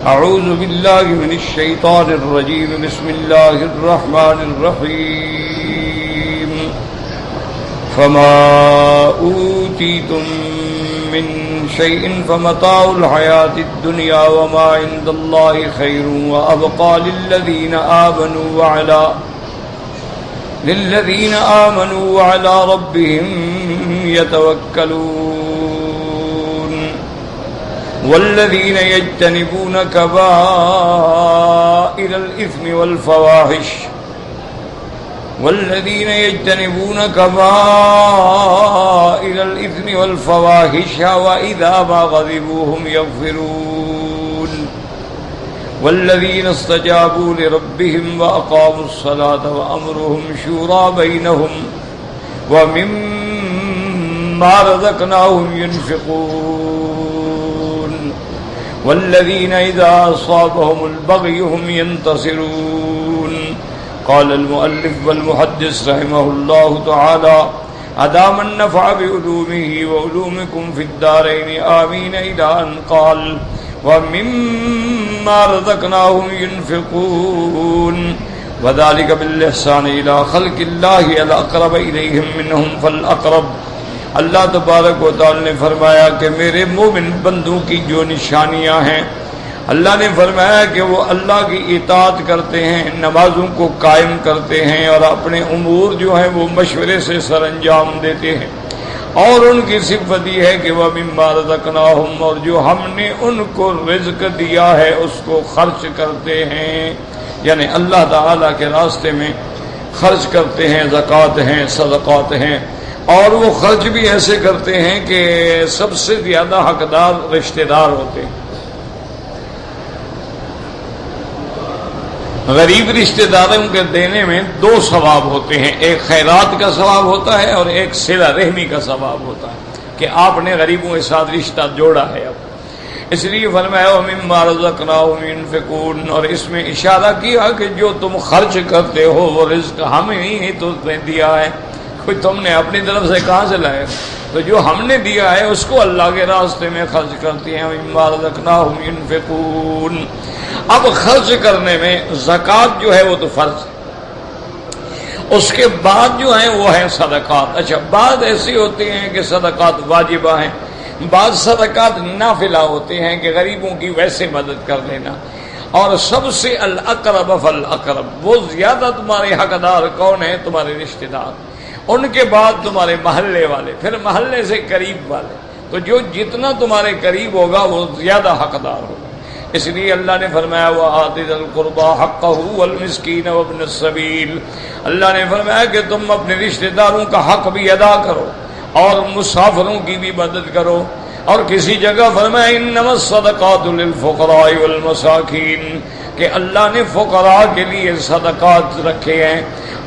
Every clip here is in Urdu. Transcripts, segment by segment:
اعوذ باللہ من الشیطان الرجیم بسم اللہ الرحمن الرحیم فما اوتیتم من شیء فمتاع الحیاة الدنیا وما عند اللہ خیر وابقى للذین آمنوا وعلى ربهم يتوکلون والذین یجتنبون کبائر الإثم والفواحش وإذا ما غضبوا هم يغفرون والذين استجابوا لربهم وأقاموا الصلاة وأمرهم شورى بينهم ومما رزقناهم ينفقون والذين إذا أصابهم البغي هم ينتصرون. قال المؤلف والمحدث رحمه الله تعالى أدام النفع بعلومه وعلومكم في الدارين آمين إلى أن قال ومما رزقناهم ينفقون وذلك بالإحسان إلى خلق الله الأقرب إليهم منهم فالأقرب. اللہ تبارک و تعالی نے فرمایا کہ میرے مومن بندوں کی جو نشانیاں ہیں، اللہ نے فرمایا کہ وہ اللہ کی اطاعت کرتے ہیں، نمازوں کو قائم کرتے ہیں اور اپنے امور جو ہیں وہ مشورے سے سر انجام دیتے ہیں، اور ان کی صفت یہ ہے کہ وَمِمَّا رَزَقْنَاهُمْ، اور جو ہم نے ان کو رزق دیا ہے اس کو خرچ کرتے ہیں، یعنی اللہ تعالیٰ کے راستے میں خرچ کرتے ہیں، زکوٰۃ ہیں، صدقات ہیں، اور وہ خرچ بھی ایسے کرتے ہیں کہ سب سے زیادہ حقدار رشتہ دار ہوتے ہیں. غریب رشتہ داروں کے دینے میں دو ثواب ہوتے ہیں، ایک خیرات کا ثواب ہوتا ہے اور ایک صلہ رحمی کا ثواب ہوتا ہے کہ آپ نے غریبوں کے ساتھ رشتہ جوڑا ہے. اب اس لیے فرمایا وَمِمَّا رَزَقْنَاهُمْ يُنْفِقُونَ، اور اس میں اشارہ کیا کہ جو تم خرچ کرتے ہو وہ رزق ہم ہی تمہیں دیا ہے، کوئی تم نے اپنی طرف سے کہاں سے لائے؟ تو جو ہم نے دیا ہے اس کو اللہ کے راستے میں خرچ کرتی ہیں. وَمِمَّا رَزَقْنَاهُمْ يُنْفِقُونَ. اب خرچ کرنے میں زکوٰۃ جو ہے وہ تو فرض ہے، اس کے بعد جو ہیں وہ ہیں صدقات. اچھا، بعض ایسی ہوتی ہیں کہ صدقات واجبہ ہیں، بعض صدقات نافلہ ہوتے ہیں کہ غریبوں کی ویسے مدد کر لینا. اور سب سے الاقرب فالاقرب، وہ زیادہ تمہارے حقدار کون ہیں؟ تمہارے رشتہ دار، ان کے بعد تمہارے محلے والے، پھر محلے سے قریب والے. تو جو جتنا تمہارے قریب ہوگا وہ زیادہ حقدار ہوگا. اس لیے اللہ نے فرمایا وَآتِ ذِی الْقُرْبَىٰ حَقَّهُ وَالْمِسْكِینَ وَابْنَ السَّبِیلِ. اللہ نے فرمایا کہ تم اپنے رشتہ داروں کا حق بھی ادا کرو اور مسافروں کی بھی مدد کرو. اور کسی جگہ فرمایا انما الصدقات للفقراء والمساکین، کہ اللہ نے فقراء کے لیے صدقات رکھے ہیں،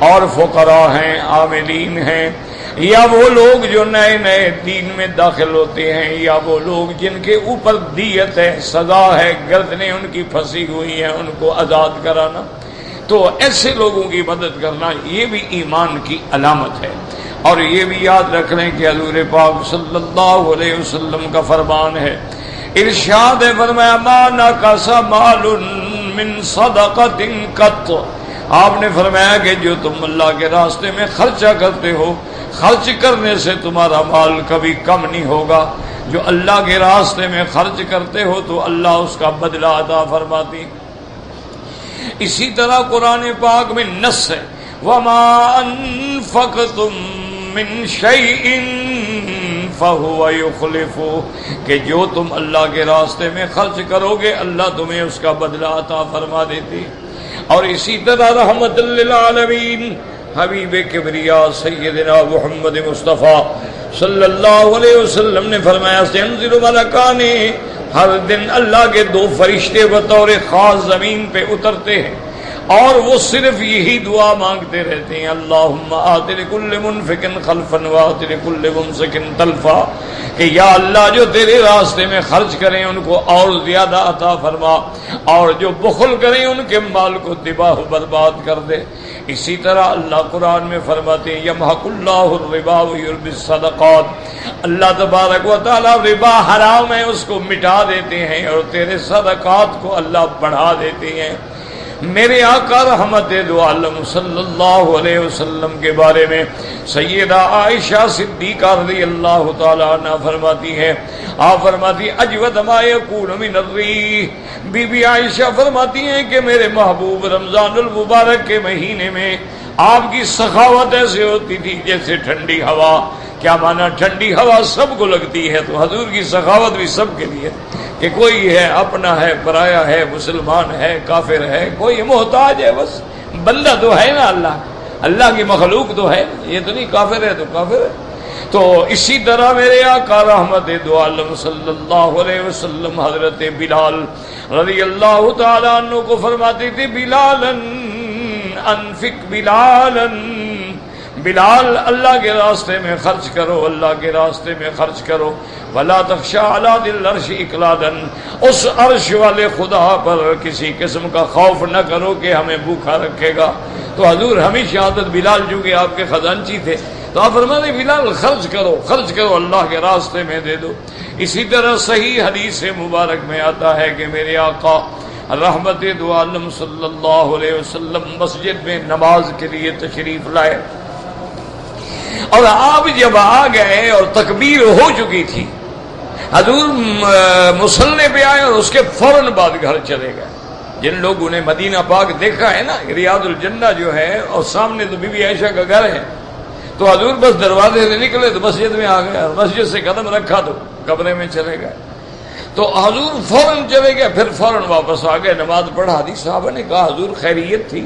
اور فقراء ہیں، عاملین ہیں، یا وہ لوگ جو نئے نئے دین میں داخل ہوتے ہیں، یا وہ لوگ جن کے اوپر دیت ہے، سزا ہے، گردنیں ان کی پھنسی ہوئی ہیں، ان کو آزاد کرانا. تو ایسے لوگوں کی مدد کرنا یہ بھی ایمان کی علامت ہے. اور یہ بھی یاد رکھ لیں کہ حضور پاک صلی اللہ علیہ وسلم کا فرمان ہے، ارشاد ہے، فرمایا ما نقص مال من صدقۃ قط. آپ نے فرمایا کہ جو تم اللہ کے راستے میں خرچہ کرتے ہو، خرچ کرنے سے تمہارا مال کبھی کم نہیں ہوگا. جو اللہ کے راستے میں خرچ کرتے ہو تو اللہ اس کا بدلہ عطا فرماتی. اسی طرح قرآن پاک میں نص ہے وَمَا أَنفَقْتُم مِّن شَيْءٍ فَهُوَ يُخْلِفُهُ، کہ جو تم اللہ کے راستے میں خرچ کرو گے اللہ تمہیں اس کا بدلہ عطا فرما دیتی. اور اسی طرح رحمت للعالمین حبیب کبریا سیدنا محمد مصطفیٰ صلی اللہ علیہ وسلم نے فرمایا سینزل ملکان، ہر دن اللہ کے دو فرشتے بطور خاص زمین پہ اترتے ہیں اور وہ صرف یہی دعا مانگتے رہتے ہیں، اللہم آت لکل منفق خلفا وآت لکل ممسک تلفا، کہ یا اللہ جو تیرے راستے میں خرچ کریں ان کو اور زیادہ عطا فرما، اور جو بخل کریں ان کے مال کو تباہ برباد کر دے۔ اسی طرح اللہ قرآن میں فرماتے ہیں یمحق اللہ الربا ویربی الصدقات، اللہ تبارک و تعالی ربا حرام ہے اس کو مٹا دیتے ہیں اور تیرے صدقات کو اللہ بڑھا دیتے ہیں۔ میرے آقا رحمت دو عالم صلی اللہ علیہ وسلم کے بارے میں سیدہ عائشہ صدیقہ رضی اللہ تعالی عنہ فرماتی ہے، آپ فرماتی اجود ما یکون من الریح، بی بی عائشہ فرماتی ہیں کہ میرے محبوب رمضان المبارک کے مہینے میں آپ کی سخاوت ایسے ہوتی تھی جیسے ٹھنڈی ہوا۔ کیا مانا؟ ٹھنڈی ہوا سب کو لگتی ہے، تو حضور کی سخاوت بھی سب کے لیے، کہ کوئی ہے اپنا ہے پرایا ہے، مسلمان ہے کافر ہے، کوئی محتاج ہے، بس بندہ تو ہے نا اللہ کی مخلوق تو ہے، یہ تو نہیں کافر ہے تو کافر ہے۔ تو اسی طرح میرے آقا رحمت دو عالم صلی اللہ علیہ وسلم حضرت بلال رضی اللہ تعالیٰ عنہ کو فرماتے تھے بلالا انفق بلالا، بلال اللہ کے راستے میں خرچ کرو، اللہ کے راستے میں خرچ کرو، ولا تخشى على ذي العرش اقلادا، اس عرش والے خدا پر کسی قسم کا خوف نہ کرو کہ ہمیں بھوکا رکھے گا۔ تو حضور ہمیشہ عادت بلال چونکہ آپ کے خزانچی تھے تو آپ فرماتے بلال خرچ کرو اللہ کے راستے میں دے دو۔ اسی طرح صحیح حدیث مبارک میں آتا ہے کہ میرے آقا رحمت دو عالم صلی اللہ علیہ وسلم مسجد میں نماز کے لیے تشریف لائے، اور آپ جب آ گئے اور تکبیر ہو چکی تھی، حضور مصلی پہ آئے اور اس کے فوراً بعد گھر چلے گئے۔ جن لوگوں نے مدینہ پاک دیکھا ہے نا، ریاض الجنہ جو ہے اور سامنے تو بی بی عائشہ کا گھر ہے، تو حضور بس دروازے سے نکلے تو مسجد میں آ گئے، اور مسجد سے قدم رکھا تو کمرے میں چلے گئے۔ تو حضور فوراً چلے گئے، پھر فوراً واپس آ گئے، نماز پڑھا دی۔ صحابہ نے کہا حضور خیریت تھی؟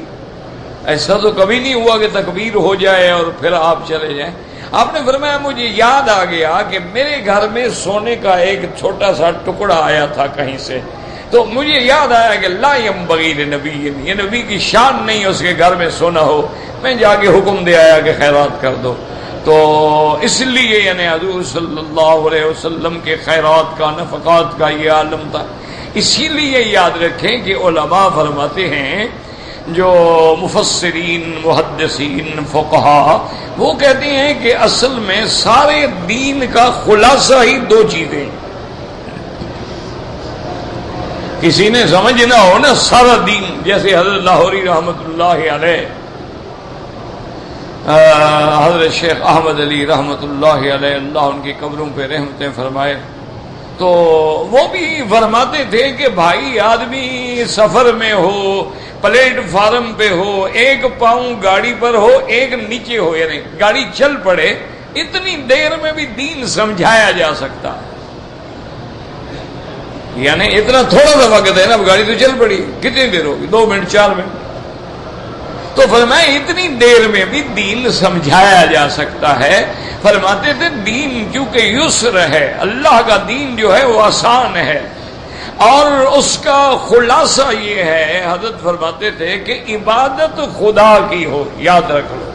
ایسا تو کبھی نہیں ہوا کہ تکبیر ہو جائے اور پھر آپ چلے جائیں۔ آپ نے فرمایا مجھے یاد آ گیا کہ میرے گھر میں سونے کا ایک چھوٹا سا ٹکڑا آیا تھا کہیں سے، تو مجھے یاد آیا کہ لا ينبغي لنبی، یہ نبی کی شان نہیں اس کے گھر میں سونا ہو، میں جا کے حکم دے آیا کہ خیرات کر دو۔ تو اس لیے یعنی حضور صلی اللہ علیہ وسلم کے خیرات کا نفقات کا یہ عالم تھا۔ اسی لیے یاد رکھیں کہ علماء فرماتے ہیں، جو مفسرین محدثین فقہا وہ کہتے ہیں کہ اصل میں سارے دین کا خلاصہ ہی دو چیزیں، کسی نے سمجھنا ہو نا سارا دین، جیسے حضرت لاہوری رحمت اللہ علیہ، حضرت شیخ احمد علی رحمت اللہ علیہ، اللہ ان کی قبروں پہ رحمتیں فرمائے، تو وہ بھی فرماتے تھے کہ بھائی آدمی سفر میں ہو، پلیٹ فارم پہ ہو، ایک پاؤں گاڑی پر ہو ایک نیچے ہو، یعنی گاڑی چل پڑے، اتنی دیر میں بھی دین سمجھایا جا سکتا ہے۔ یعنی اتنا تھوڑا سا وقت ہے نا، گاڑی تو چل پڑی، کتنی دیر ہوگی؟ 2 منٹ 4 منٹ، تو فرمایا اتنی دیر میں بھی دین سمجھایا جا سکتا ہے۔ فرماتے تھے دین کیونکہ یسر ہے، اللہ کا دین جو ہے وہ آسان ہے، اور اس کا خلاصہ یہ ہے، حضرت فرماتے تھے کہ عبادت خدا کی ہو، یاد رکھ لو،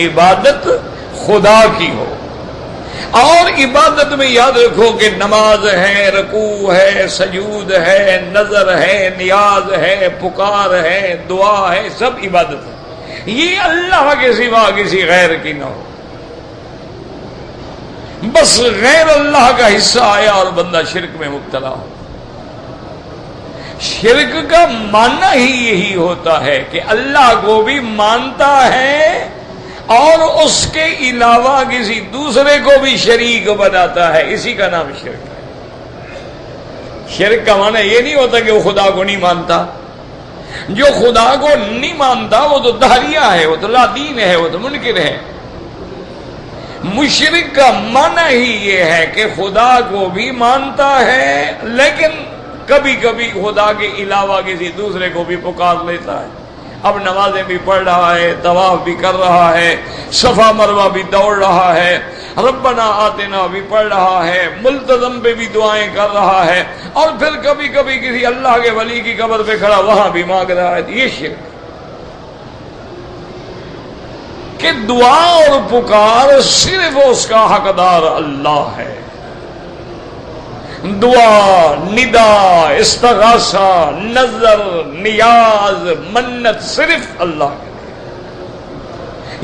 عبادت خدا کی ہو، اور عبادت میں یاد رکھو کہ نماز ہے، رکوع ہے، سجود ہے، نظر ہے، نیاز ہے، پکار ہے، دعا ہے، سب عبادت ہے، یہ اللہ کے سوا کسی غیر کی نہ ہو۔ بس غیر اللہ کا حصہ آیا اور بندہ شرک میں مبتلا ہو۔ شرک کا معنی ہی یہی ہوتا ہے کہ اللہ کو بھی مانتا ہے اور اس کے علاوہ کسی دوسرے کو بھی شریک بناتا ہے، اسی کا نام شرک ہے۔ شرک کا معنی یہ نہیں ہوتا کہ وہ خدا کو نہیں مانتا، جو خدا کو نہیں مانتا وہ تو دہریہ ہے، وہ تو لا دین ہے، وہ تو منکر ہے۔ مشرک کا معنی ہی یہ ہے کہ خدا کو بھی مانتا ہے لیکن کبھی کبھی خدا کے علاوہ کسی دوسرے کو بھی پکار لیتا ہے۔ اب نمازیں بھی پڑھ رہا ہے، طواف بھی کر رہا ہے، صفا مروہ بھی دوڑ رہا ہے، ربنا آتنا بھی پڑھ رہا ہے، ملتزم پہ بھی دعائیں کر رہا ہے، اور پھر کبھی کبھی کسی اللہ کے ولی کی قبر پہ کھڑا وہاں بھی مانگ رہا ہے۔ یہ شرک کہ دعا اور پکار صرف اس کا حقدار اللہ ہے۔ دعا، ندا، استغاثہ، نظر، نیاز، منت صرف اللہ کے لیے۔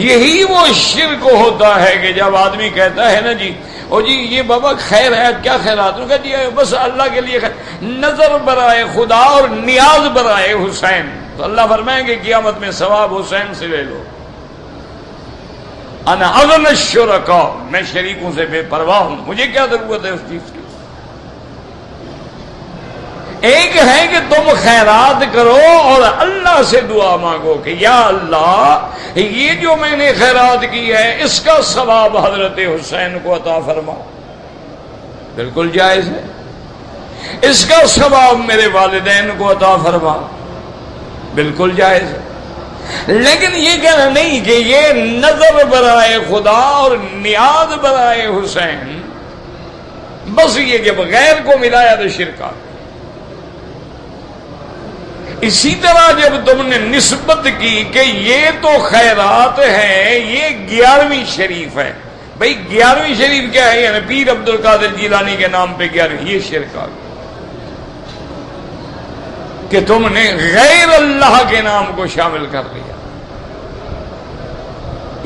یہی وہ شرک ہوتا ہے کہ جب آدمی کہتا ہے نا جی او جی یہ بابا خیر ہے، کیا خیرات؟ کہا جی بس اللہ کے لیے نظر برائے خدا اور نیاز برائے حسین، تو اللہ فرمائیں گے قیامت میں ثواب حسین سے لے لو۔ انا اغنی الشرکاء، میں شریکوں سے بے پرواہ ہوں، مجھے کیا ضرورت ہے اس چیز کی۔ ایک ہے کہ تم خیرات کرو اور اللہ سے دعا مانگو کہ یا اللہ یہ جو میں نے خیرات کی ہے اس کا ثواب حضرت حسین کو عطا فرما، بالکل جائز ہے۔ اس کا ثواب میرے والدین کو عطا فرما، بالکل جائز ہے۔ لیکن یہ کہنا نہیں کہ یہ نظر برائے خدا اور نیاز برائے حسین، بس یہ کہ غیر کو ملایا تو شرک آ گیا۔ اسی طرح جب تم نے نسبت کی کہ یہ تو خیرات ہے، یہ 11ویں شریف ہے، بھئی 11ویں شریف کیا ہے؟ یعنی پیر عبد القادر جیلانی کے نام پہ 11، یہ شرک آ گیا کہ تم نے غیر اللہ کے نام کو شامل کر لیا۔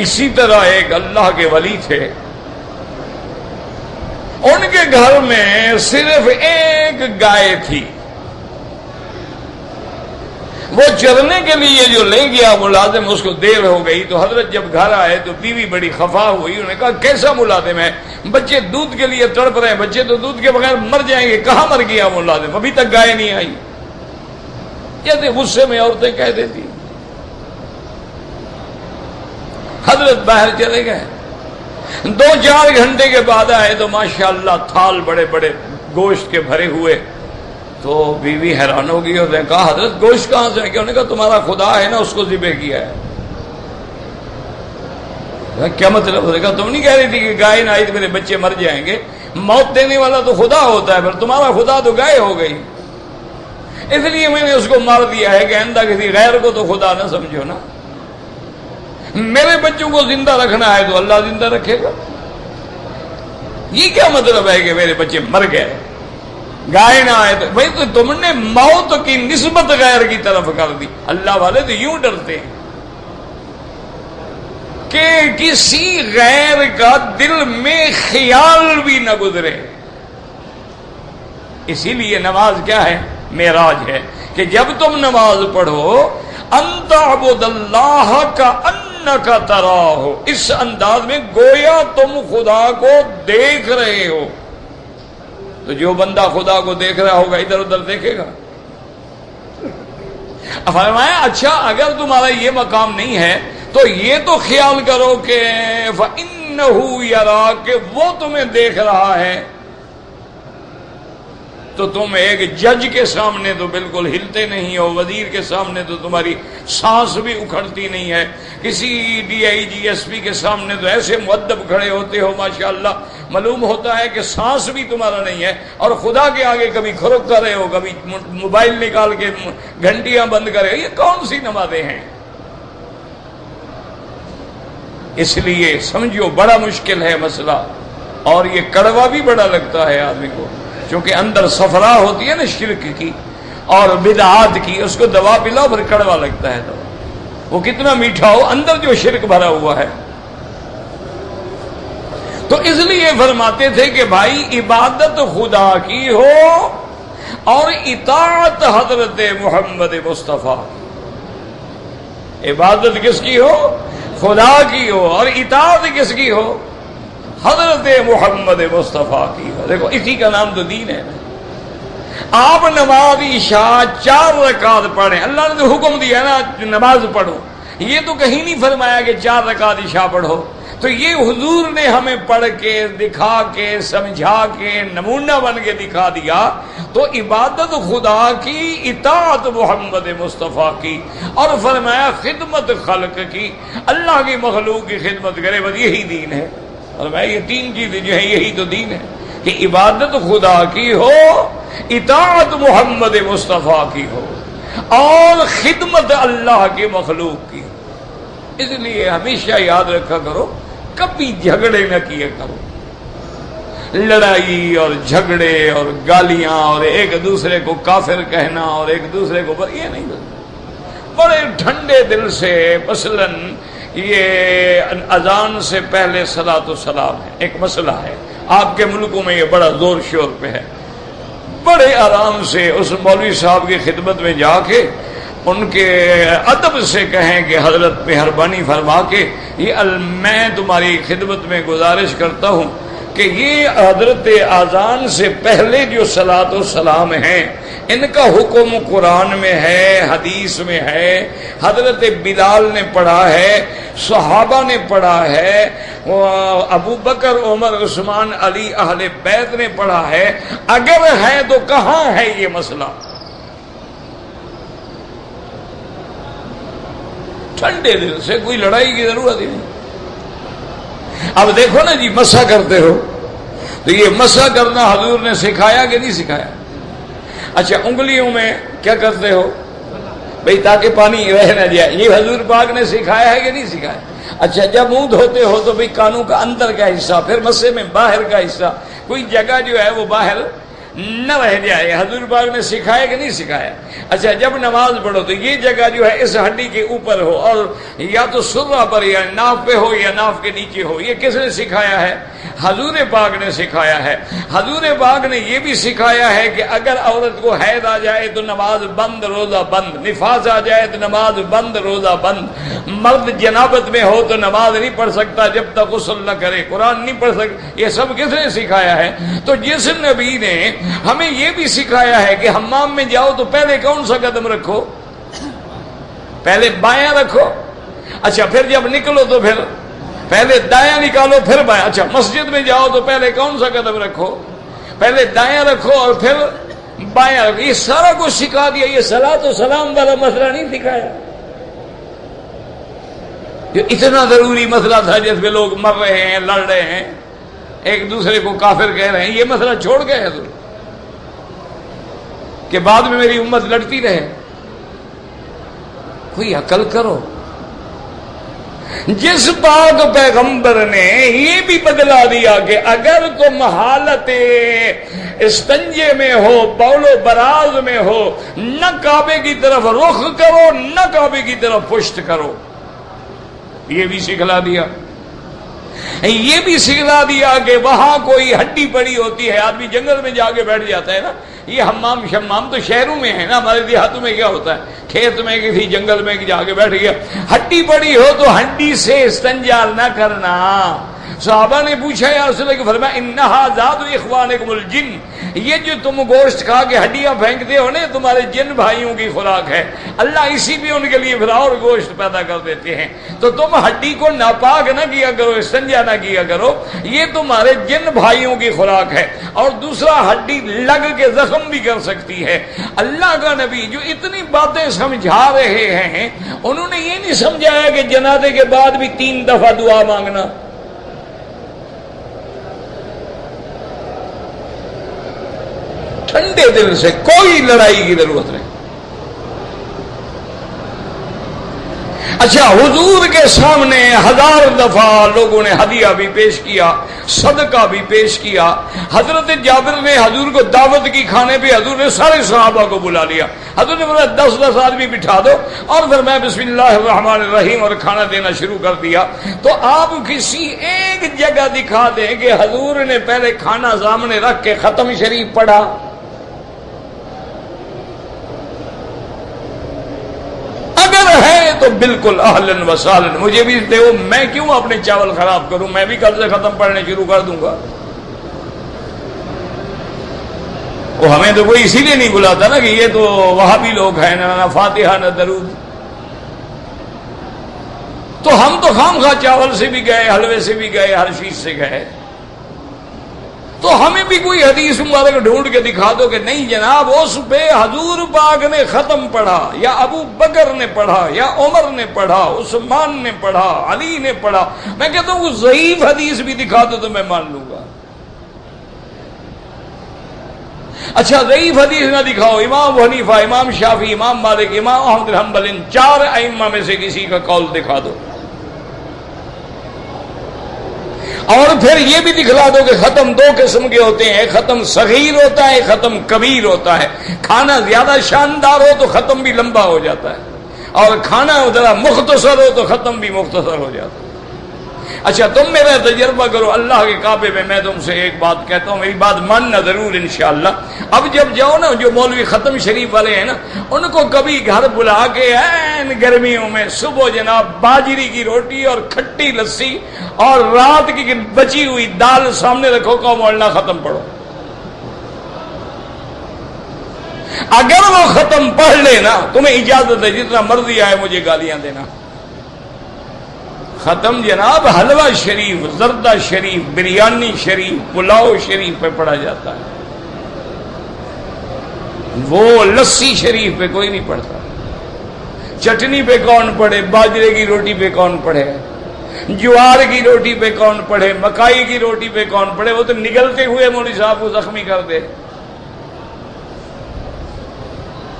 اسی طرح ایک اللہ کے ولی تھے، ان کے گھر میں صرف ایک گائے تھی، وہ چرنے کے لیے جو لے گیا ملازم، اس کو دیر ہو گئی، تو حضرت جب گھر آئے تو بیوی بڑی خفا ہوئی، انہوں نے کہا کیسا ملازم ہے، بچے دودھ کے لیے تڑپ رہے ہیں، بچے تو دودھ کے بغیر مر جائیں گے، کہاں مر گیا ملازم، ابھی تک گائے نہیں آئی۔ جیسے غصے میں عورتیں کہہ دیتی۔ حضرت باہر چلے گئے، 2-4 گھنٹے کے بعد آئے تو ماشاءاللہ تھال بڑے بڑے گوشت کے بھرے ہوئے، تو بیوی حیران ہو گئی اور نے کہا حضرت گوشت کہاں سے ہے؟ انہوں نے کہا تمہارا خدا ہے نا، اس کو ذبح کیا ہے۔ کیا مطلب؟ نے کہا تم نہیں کہہ رہی تھی کہ گائے نہ آئی تو میرے بچے مر جائیں گے، موت دینے والا تو خدا ہوتا ہے، پھر تمہارا خدا تو گائے ہو گئی، اس لیے میں نے اس کو مار دیا ہے کہ آئندہ کسی غیر کو تو خدا نہ سمجھو نا۔ میرے بچوں کو زندہ رکھنا ہے تو اللہ زندہ رکھے گا۔ یہ کیا مطلب ہے کہ میرے بچے مر گئے، گائے نہ آئے تو بھائی تو تم نے موت کی نسبت غیر کی طرف کر دی۔ اللہ والے تو یوں ڈرتے ہیں کہ کسی غیر کا دل میں خیال بھی نہ گزرے۔ اسی لیے نماز کیا ہے؟ معراج ہے کہ جب تم نماز پڑھو انت عبد اللہ کا انک تراہ، اس انداز میں گویا تم خدا کو دیکھ رہے ہو، تو جو بندہ خدا کو دیکھ رہا ہوگا ادھر ادھر دیکھے گا۔ فرمایا اچھا اگر تمہارا یہ مقام نہیں ہے تو یہ تو خیال کرو کہ فَإِنَّهُ يَرَاكَ، کہ وہ تمہیں دیکھ رہا ہے، تو تم ایک جج کے سامنے تو بالکل ہلتے نہیں ہو، وزیر کے سامنے تو تمہاری سانس بھی اکھڑتی نہیں ہے، کسی DIG SP کے سامنے تو ایسے مؤدب کھڑے ہوتے ہو ماشاءاللہ، معلوم ہوتا ہے کہ سانس بھی تمہارا نہیں ہے، اور خدا کے آگے کبھی کھرک کر رہے ہو، کبھی موبائل نکال کے گھنٹیاں بند کر رہے ہو۔ یہ کون سی نمازیں ہیں؟ اس لیے سمجھو بڑا مشکل ہے مسئلہ، اور یہ کڑوا بھی بڑا لگتا ہے آدمی کو، کیونکہ اندر صفرا ہوتی ہے نا شرک کی اور بدعات کی، اس کو دوا پلاؤ پھر کڑوا لگتا ہے، دوا وہ کتنا میٹھا ہو، اندر جو شرک بھرا ہوا ہے۔ تو اس لیے فرماتے تھے کہ بھائی عبادت خدا کی ہو اور اطاعت حضرت محمد مصطفیٰ، عبادت کس کی ہو؟ خدا کی ہو، اور اطاعت کس کی ہو؟ حضرت محمد مصطفیٰ کی ہو۔ دیکھو اسی کا نام تو دین ہے۔ آپ نماز عشاء 4 رکعت پڑھیں، اللہ نے تو حکم دیا نا نماز پڑھو، یہ تو کہیں نہیں فرمایا کہ 4 رکعت عشاء پڑھو، تو یہ حضور نے ہمیں پڑھ کے دکھا کے سمجھا کے نمونہ بن کے دکھا دیا۔ تو عبادت خدا کی، اطاعت محمد مصطفیٰ کی، اور فرمایا خدمت خلق کی، اللہ کی مخلوق کی خدمت کرے، بس یہی دین ہے۔ فرمایا یہ تین چیزیں جو ہیں یہی تو دین ہے کہ عبادت خدا کی ہو، اطاعت محمد مصطفیٰ کی ہو، اور خدمت اللہ کے مخلوق کی ہو۔ اس لیے ہمیشہ یاد رکھا کرو کبھی جھگڑے نہ کیا کرو، لڑائی اور جھگڑے اور گالیاں اور ایک دوسرے کو کافر کہنا اور ایک دوسرے کو یہ نہیں کرنا۔ بڑے ٹھنڈے دل سے، مثلاً یہ اذان سے پہلے صلاۃ و سلام ہے، ایک مسئلہ ہے آپ کے ملکوں میں یہ بڑا زور شور پہ ہے، بڑے آرام سے اس مولوی صاحب کی خدمت میں جا کے ان کے ادب سے کہیں کہ حضرت مہربانی فرما کے میں تمہاری خدمت میں گزارش کرتا ہوں کہ یہ حضرت اذان سے پہلے جو صلاۃ و سلام ہیں ان کا حکم قرآن میں ہے، حدیث میں ہے، حضرت بلال نے پڑھا ہے، صحابہ نے پڑھا ہے، ابو بکر عمر عثمان علی اہل بیت نے پڑھا ہے، اگر ہے تو کہاں ہے یہ مسئلہ؟ ٹھنڈے دل سے، کوئی لڑائی کی ضرورت ہی نہیں۔ اب دیکھو نا جی، مسح کرتے ہو تو یہ مسح کرنا حضور نے سکھایا کہ نہیں سکھایا؟ اچھا، انگلیوں میں کیا کرتے ہو بھئی تاکہ پانی رہ نہ جائے، یہ حضور پاک نے سکھایا ہے کہ نہیں سکھایا؟ اچھا، جب منہ دھوتے ہو تو بھئی کانوں کا اندر کا حصہ، پھر مسے میں باہر کا حصہ، کوئی جگہ جو ہے وہ باہر نہ رہ جائے، حضور پاک نے سکھایا کہ نہیں سکھایا؟ اچھا، جب نماز پڑھو تو یہ جگہ جو ہے اس ہڈی کے اوپر ہو اور یا تو سرہ پر یا ناف پہ ہو یا ناف کے نیچے ہو، یہ کس نے سکھایا ہے؟ حضور پاک نے سکھایا ہے۔ حضور پاک نے یہ بھی سکھایا ہے کہ اگر عورت کو حیض آ جائے تو نماز بند، روزہ بند، نفاس آ جائے تو نماز بند، روزہ بند، مرد جنابت میں ہو تو نماز نہیں پڑھ سکتا جب تک غسل نہ کرے، قرآن نہیں پڑھ سکتا۔ یہ سب کس نے سکھایا ہے؟ تو جس نبی نے ہمیں یہ بھی سکھایا ہے کہ حمام میں جاؤ تو پہلے کون سا قدم رکھو؟ پہلے بایاں رکھو۔ اچھا، پھر جب نکلو تو پھر پہلے دایاں نکالو پھر بایاں۔ اچھا، مسجد میں جاؤ تو پہلے کون سا قدم رکھو؟ پہلے دایاں رکھو اور پھر بایاں رکھو۔ یہ سارا کچھ سکھا دیا، یہ صلاۃ و سلام والا مسئلہ نہیں سکھایا جو اتنا ضروری مسئلہ تھا جس پہ لوگ مر رہے ہیں، لڑ رہے ہیں، ایک دوسرے کو کافر کہہ رہے ہیں۔ یہ مسئلہ چھوڑ گئے حضور کہ بعد میں میری امت لڑتی رہے۔ کوئی عقل کرو۔ جس پاک پیغمبر نے یہ بھی بدلا دیا کہ اگر تم حالت استنجے میں ہو، بول و براز میں ہو، نہ کعبے کی طرف رخ کرو نہ کعبے کی طرف پشت کرو، یہ بھی سکھلا دیا۔ یہ بھی سکھلا دیا کہ وہاں کوئی ہڈی پڑی ہوتی ہے، آدمی جنگل میں جا کے بیٹھ جاتا ہے نا، یہ حمام شمام تو شہروں میں ہے نا، ہمارے دیہاتوں میں کیا ہوتا ہے، کھیت میں کسی جنگل میں جا کے بیٹھ گیا، ہڈی پڑی ہو تو ہڈی سے استنجا نہ کرنا۔ صحابہ نے پوچھا یا رسول اللہ، فرمایا انہا ذات اخوانکم الجن، یہ جو تم گوشت کھا کے ہڈیاں پھینکتے ہو نا، تمہارے جن بھائیوں کی خوراک ہے، اللہ اسی بھی ان کے لیے پھر اور گوشت پیدا کر دیتے ہیں، تو تم ہڈی کو ناپاک نہ کیا کرو، استنجا نہ کیا کرو، یہ تمہارے جن بھائیوں کی خوراک ہے۔ اور دوسرا، ہڈی لگ کے زخم بھی کر سکتی ہے۔ اللہ کا نبی جو اتنی باتیں سمجھا رہے ہیں، انہوں نے یہ نہیں سمجھایا کہ جنازے کے بعد بھی 3 دفعہ دعا مانگنا۔ ٹھنڈے دل سے، کوئی لڑائی کی ضرورت نہیں۔ اچھا، حضور کے سامنے 1000 دفعہ لوگوں نے ہدیہ بھی پیش کیا، صدقہ بھی پیش کیا۔ حضرت جابر نے حضور کو دعوت کی کھانے پہ، حضور نے سارے صحابہ کو بلا لیا، حضور نے بولا 10 آدمی بٹھا دو، اور پھر میں بسم اللہ الرحمن الرحیم اور کھانا دینا شروع کر دیا۔ تو آپ کسی ایک جگہ دکھا دیں کہ حضور نے پہلے کھانا سامنے رکھ کے ختم شریف پڑھا؟ اگر ہے تو بالکل اہلاً و سہلاً، مجھے بھی دو، میں کیوں اپنے چاول خراب کروں، میں بھی کل سے ختم پڑھنے شروع کر دوں گا۔ وہ ہمیں تو کوئی اسی لیے نہیں بلاتا نا کہ یہ تو وہابی لوگ ہیں، نہ فاتحہ نہ درود، تو ہم تو خام خواہ چاول سے بھی گئے، حلوے سے بھی گئے، ہر چیز سے گئے۔ تو ہمیں بھی کوئی حدیث مبارک ڈھونڈ کے دکھا دو کہ نہیں جناب اس پہ حضور پاک نے ختم پڑھا، یا ابو بکر نے پڑھا، یا عمر نے پڑھا، عثمان نے پڑھا، علی نے پڑھا. میں کہتا ہوں وہ ضعیف حدیث بھی دکھا دو تو میں مان لوں گا. اچھا ضعیف حدیث نہ دکھاؤ، امام حنیفہ، امام شافعی، امام مالک، امام احمد بن حنبل، ان 4 ائمہ میں سے کسی کا قول دکھا دو، اور پھر یہ بھی دکھلا دو کہ ختم 2 قسم کے ہوتے ہیں، ایک ختم صغیر ہوتا ہے، ایک ختم کبیر ہوتا ہے. کھانا زیادہ شاندار ہو تو ختم بھی لمبا ہو جاتا ہے، اور کھانا ذرا مختصر ہو تو ختم بھی مختصر ہو جاتا ہے. اچھا تم میرا تجربہ کرو اللہ کے کعبے میں تم سے ایک بات کہتا ہوں، میری بات ماننا ضرور انشاءاللہ. اب جب جاؤ نا، جو مولوی ختم شریف والے ہیں نا، ان کو کبھی گھر بلا کے این گرمیوں میں صبح جناب باجری کی روٹی اور کھٹی لسی اور رات کی بچی ہوئی دال سامنے رکھو، کہ مولانا ختم پڑھو. اگر وہ ختم پڑھ لے نا، تمہیں اجازت ہے جتنا مرضی آئے مجھے گالیاں دینا. ختم جناب حلوہ شریف، زردہ شریف، بریانی شریف، پلاؤ شریف پہ پڑھا جاتا ہے، وہ لسی شریف پہ کوئی نہیں پڑھتا. چٹنی پہ کون پڑھے؟ باجرے کی روٹی پہ کون پڑھے؟ جوار کی روٹی پہ کون پڑھے؟ مکائی کی روٹی پہ کون پڑھے؟ وہ تو نگلتے ہوئے مولوی صاحب کو زخمی کر دے.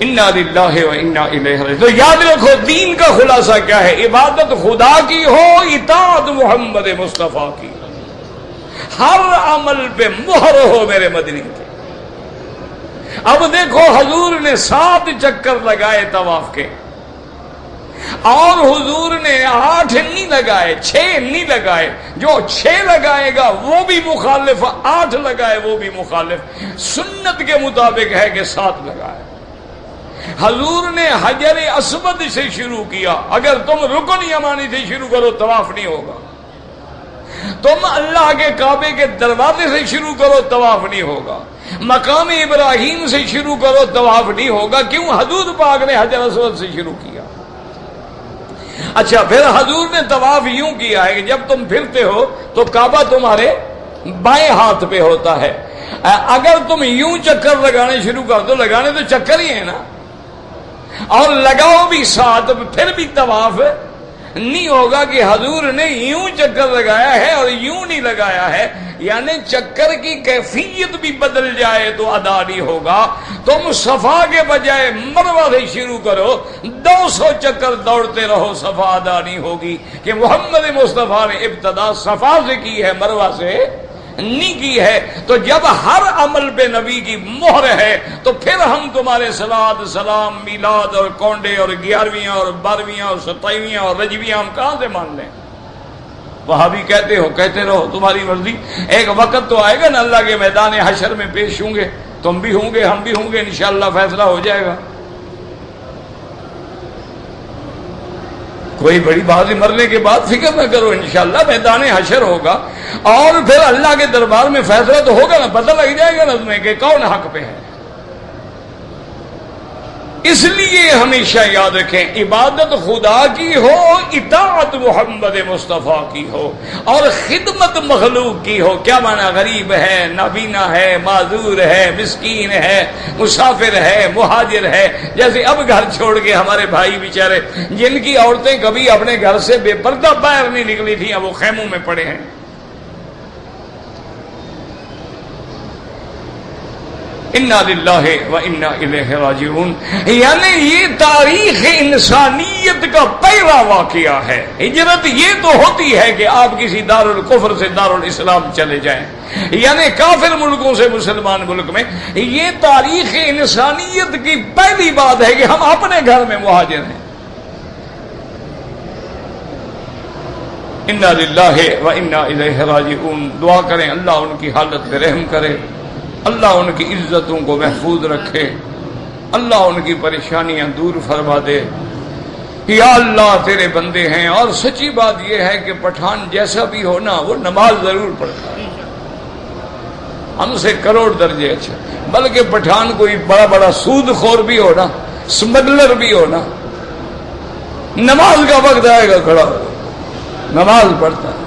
انا للہ و انا الیہ راجعون. تو یاد رکھو دین کا خلاصہ کیا ہے؟ عبادت خدا کی ہو، اطاعت محمد مصطفیٰ کی، ہر عمل پہ مہر ہو میرے مدنی کے. اب دیکھو حضور نے 7 چکر لگائے طواف کے، اور حضور نے 8 نہیں لگائے، 6 نہیں لگائے. جو 6 لگائے گا وہ بھی مخالف، 8 لگائے وہ بھی مخالف. سنت کے مطابق ہے کہ 7 لگائے. حضور نے حجر اسود سے شروع کیا. اگر تم رکن یمانی سے شروع کرو طواف نہیں ہوگا. تم اللہ کے کعبے کے دروازے سے شروع کرو طواف نہیں ہوگا. مقام ابراہیم سے شروع کرو طواف نہیں ہوگا. کیوں؟ حضور پاک نے حجر اسود سے شروع کیا. اچھا پھر حضور نے طواف یوں کیا ہے کہ جب تم پھرتے ہو تو کعبہ تمہارے بائیں ہاتھ پہ ہوتا ہے. اگر تم یوں چکر لگانے شروع کر دو، لگانے تو چکر ہی ہے نا، اور لگاؤ بھی ساتھ، پھر بھی طواف نہیں ہوگا کہ حضور نے یوں چکر لگایا ہے اور یوں نہیں لگایا ہے. یعنی چکر کی کیفیت بھی بدل جائے تو ادا نہیں ہوگا. تم صفا کے بجائے مروہ سے شروع کرو، 200 چکر دوڑتے رہو، صفا ادا نہیں ہوگی. کہ محمد مصطفیٰ نے ابتدا صفا سے کی ہے، مروہ سے نہیں کی ہے. تو جب ہر عمل پہ نبی کی مہر ہے تو پھر ہم تمہارے صلوات، سلام، میلاد اور کونڈے اور 11ویں اور 12ویں اور 27ویں اور رجبیاں ہم کہاں سے مان لیں؟ وہاں بھی کہتے ہو، کہتے رہو، تمہاری مرضی. ایک وقت تو آئے گا نا اللہ کے میدان حشر میں پیش ہوں گے، تم بھی ہوں گے، ہم بھی ہوں گے، انشاءاللہ فیصلہ ہو جائے گا. کوئی بڑی بات ہے، مرنے کے بعد فکر نہ کرو، انشاءاللہ میدان حشر ہوگا اور پھر اللہ کے دربار میں فیصلہ تو ہوگا نا، پتہ لگ جائے گا نا تمہیں کہ کون حق پہ ہے. اس لیے ہمیشہ یاد رکھیں عبادت خدا کی ہو، اطاعت محمد مصطفیٰ کی ہو، اور خدمت مخلوق کی ہو. کیا معنی؟ غریب ہے، نابینا ہے، معذور ہے، مسکین ہے، مسافر ہے، مہاجر ہے. جیسے اب گھر چھوڑ کے ہمارے بھائی بیچارے جن کی عورتیں کبھی اپنے گھر سے بے پردہ باہر نہیں نکلی تھیں، اب وہ خیموں میں پڑے ہیں. انا للہ و انا الیہ راجعون. یعنی یہ تاریخ انسانیت کا پہلا واقعہ ہے. ہجرت یہ تو ہوتی ہے کہ آپ کسی دار الکفر سے دار الاسلام چلے جائیں، یعنی کافر ملکوں سے مسلمان ملک میں. یہ تاریخ انسانیت کی پہلی بات ہے کہ ہم اپنے گھر میں مہاجر ہیں. انا للہ و انا الیہ راجعون. دعا کریں اللہ ان کی حالت پہ رحم کرے، اللہ ان کی عزتوں کو محفوظ رکھے، اللہ ان کی پریشانیاں دور فرما دے. یا اللہ تیرے بندے ہیں، اور سچی بات یہ ہے کہ پٹھان جیسا بھی ہو نا وہ نماز ضرور پڑھتا ہے، ہم سے کروڑ درجے اچھا. بلکہ پٹھان کوئی بڑا بڑا سود خور بھی ہو نا، سمگلر بھی ہو نا، نماز کا وقت آئے گا کھڑا ہو نماز پڑھتا ہے.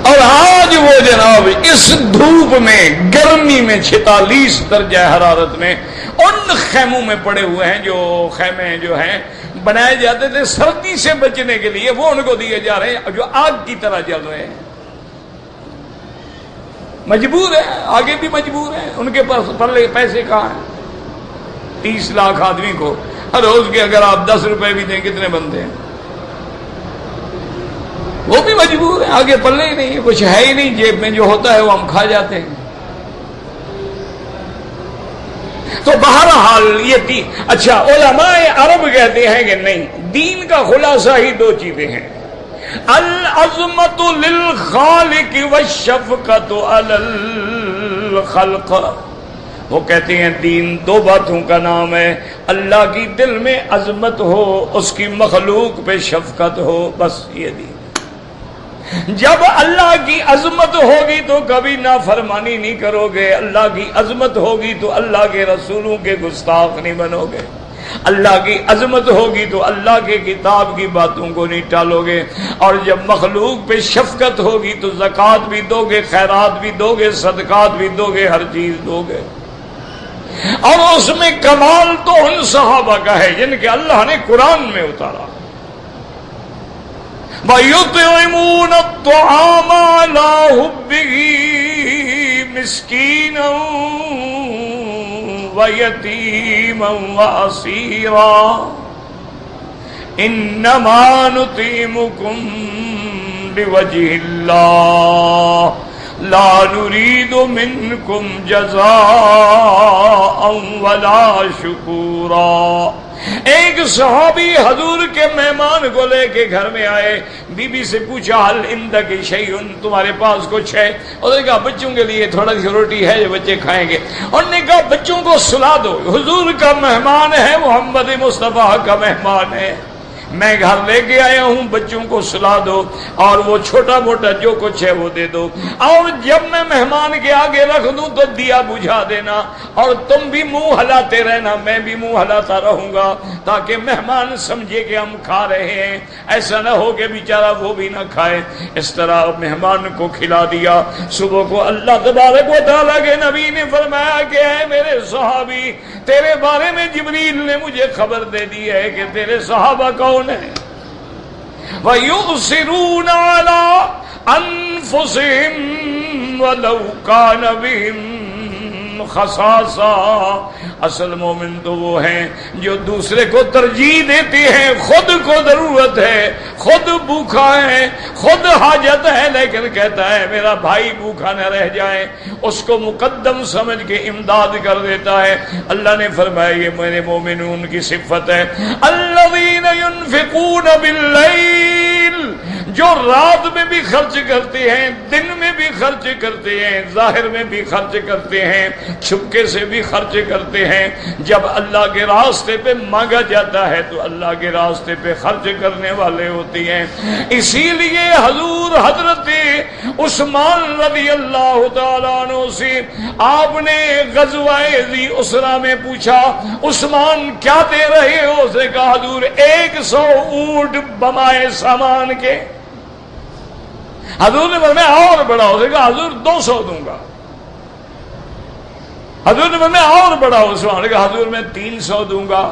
اور ہاں آج وہ جناب اس دھوپ میں، گرمی میں، 46 درجہ حرارت میں ان خیموں میں پڑے ہوئے ہیں، جو خیمے جو ہیں بنائے جاتے تھے سردی سے بچنے کے لیے، وہ ان کو دیے جا رہے ہیں جو آگ کی طرح جل رہے ہیں۔ مجبور ہے، آگے بھی مجبور ہے، ان کے پاس پلے پیسے کہاں ہیں؟ 30 لاکھ آدمی کو ہر روز کے اگر آپ 10 روپے بھی دیں کتنے بنتے ہیں؟ وہ بھی مجبور ہیں، آگے پلے ہی نہیں ہے، کچھ ہے ہی نہیں، جیب میں جو ہوتا ہے وہ ہم کھا جاتے ہیں۔ تو بہرحال یہ تھی۔ اچھا، علماء عرب کہتے ہیں کہ نہیں، دین کا خلاصہ ہی 2 چیزیں ہیں، العظمت للخالق والشفقت علی الخلق۔ وہ کہتے ہیں دین 2 باتوں کا نام ہے، اللہ کی دل میں عظمت ہو، اس کی مخلوق پہ شفقت ہو، بس یہ دین۔ جب اللہ کی عظمت ہوگی تو کبھی نافرمانی نہیں کرو گے، اللہ کی عظمت ہوگی تو اللہ کے رسولوں کے گستاخ نہیں بنو گے، اللہ کی عظمت ہوگی تو اللہ کے کتاب کی باتوں کو نہیں ٹالو گے، اور جب مخلوق پہ شفقت ہوگی تو زکوٰۃ بھی دو گے، خیرات بھی دو گے، صدقات بھی دو گے، ہر چیز دو گے۔ اور اس میں کمال تو ان صحابہ کا ہے جن کے اللہ نے قرآن میں اتارا، وَيُطْعِمُونَ الطَّعَامَ عَلَىٰ حُبِّهِ مِسْكِينًا وَيَتِيمًا وَأَسِيرًا إِنَّمَا نُطْعِمُكُمْ لِوَجْهِ اللَّهِ لا نريد منكم جزاء ولا شکورا۔ ایک صحابی حضور کے مہمان کو لے کے گھر میں آئے، بی بی سے پوچھا حل عندک شیء، تمہارے پاس کچھ ہے؟ انہوں نے کہا بچوں کے لیے تھوڑا سی روٹی ہے جو بچے کھائیں گے۔ انہوں نے کہا بچوں کو سلا دو، حضور کا مہمان ہے، محمد مصطفیٰ کا مہمان ہے، میں گھر لے کے آیا ہوں، بچوں کو سلا دو اور وہ چھوٹا موٹا جو کچھ ہے وہ دے دو، اور جب میں مہمان کے آگے رکھ دوں تو دیا بجھا دینا، اور تم بھی منہ ہلاتے رہنا، میں بھی منہ ہلاتا رہوں گا، تاکہ مہمان سمجھے کہ ہم کھا رہے ہیں، ایسا نہ ہو کہ بیچارہ وہ بھی نہ کھائے۔ اس طرح مہمان کو کھلا دیا۔ صبح کو اللہ تبارک و تعالیٰ کے نبی نے فرمایا کہ اے میرے صحابی، تیرے بارے میں جبریل نے مجھے خبر دے دی ہے کہ تیرے صحابہ کون ہیں، وَيُؤْثِرُونَ عَلَىٰ أَنفُسِهِمْ وَلَوْ كَانَ بِهِمْ خَصَاصَةٌ۔ اصل مومن تو وہ ہیں جو دوسرے کو ترجیح دیتے ہیں، خود کو ضرورت ہے، خود بھوکا ہے، خود حاجت ہے، لیکن کہتا ہے میرا بھائی بھوکا نہ رہ جائے، اس کو مقدم سمجھ کے امداد کر دیتا ہے۔ اللہ نے فرمایا یہ میرے مومنون کی صفت ہے، الذین ینفقون باللیل، جو رات میں بھی خرچ کرتے ہیں، دن میں بھی خرچ کرتے ہیں، ظاہر میں بھی خرچ کرتے ہیں، چھپکے سے بھی خرچ کرتے ہیں۔ جب اللہ کے راستے پہ مانگا جاتا ہے تو اللہ کے راستے پہ خرچ کرنے والے ہوتے ہیں۔ اسی لیے حضور حضرت عثمان رضی اللہ تعالیٰ عنہ سے آپ نے غزوہ ذی اسرہ میں پوچھا عثمان کیا دے رہے ہو؟ اس نے کہا حضور 100 اونٹ بمائے سامان کے۔ حضور نے فرمایا اور بڑھاؤ، اس نے کہا حضور 200 دوں گا۔ حضور نے فرمایا اور بڑھاؤ، عثمان نے کہا حضور میں 300 دوں گا۔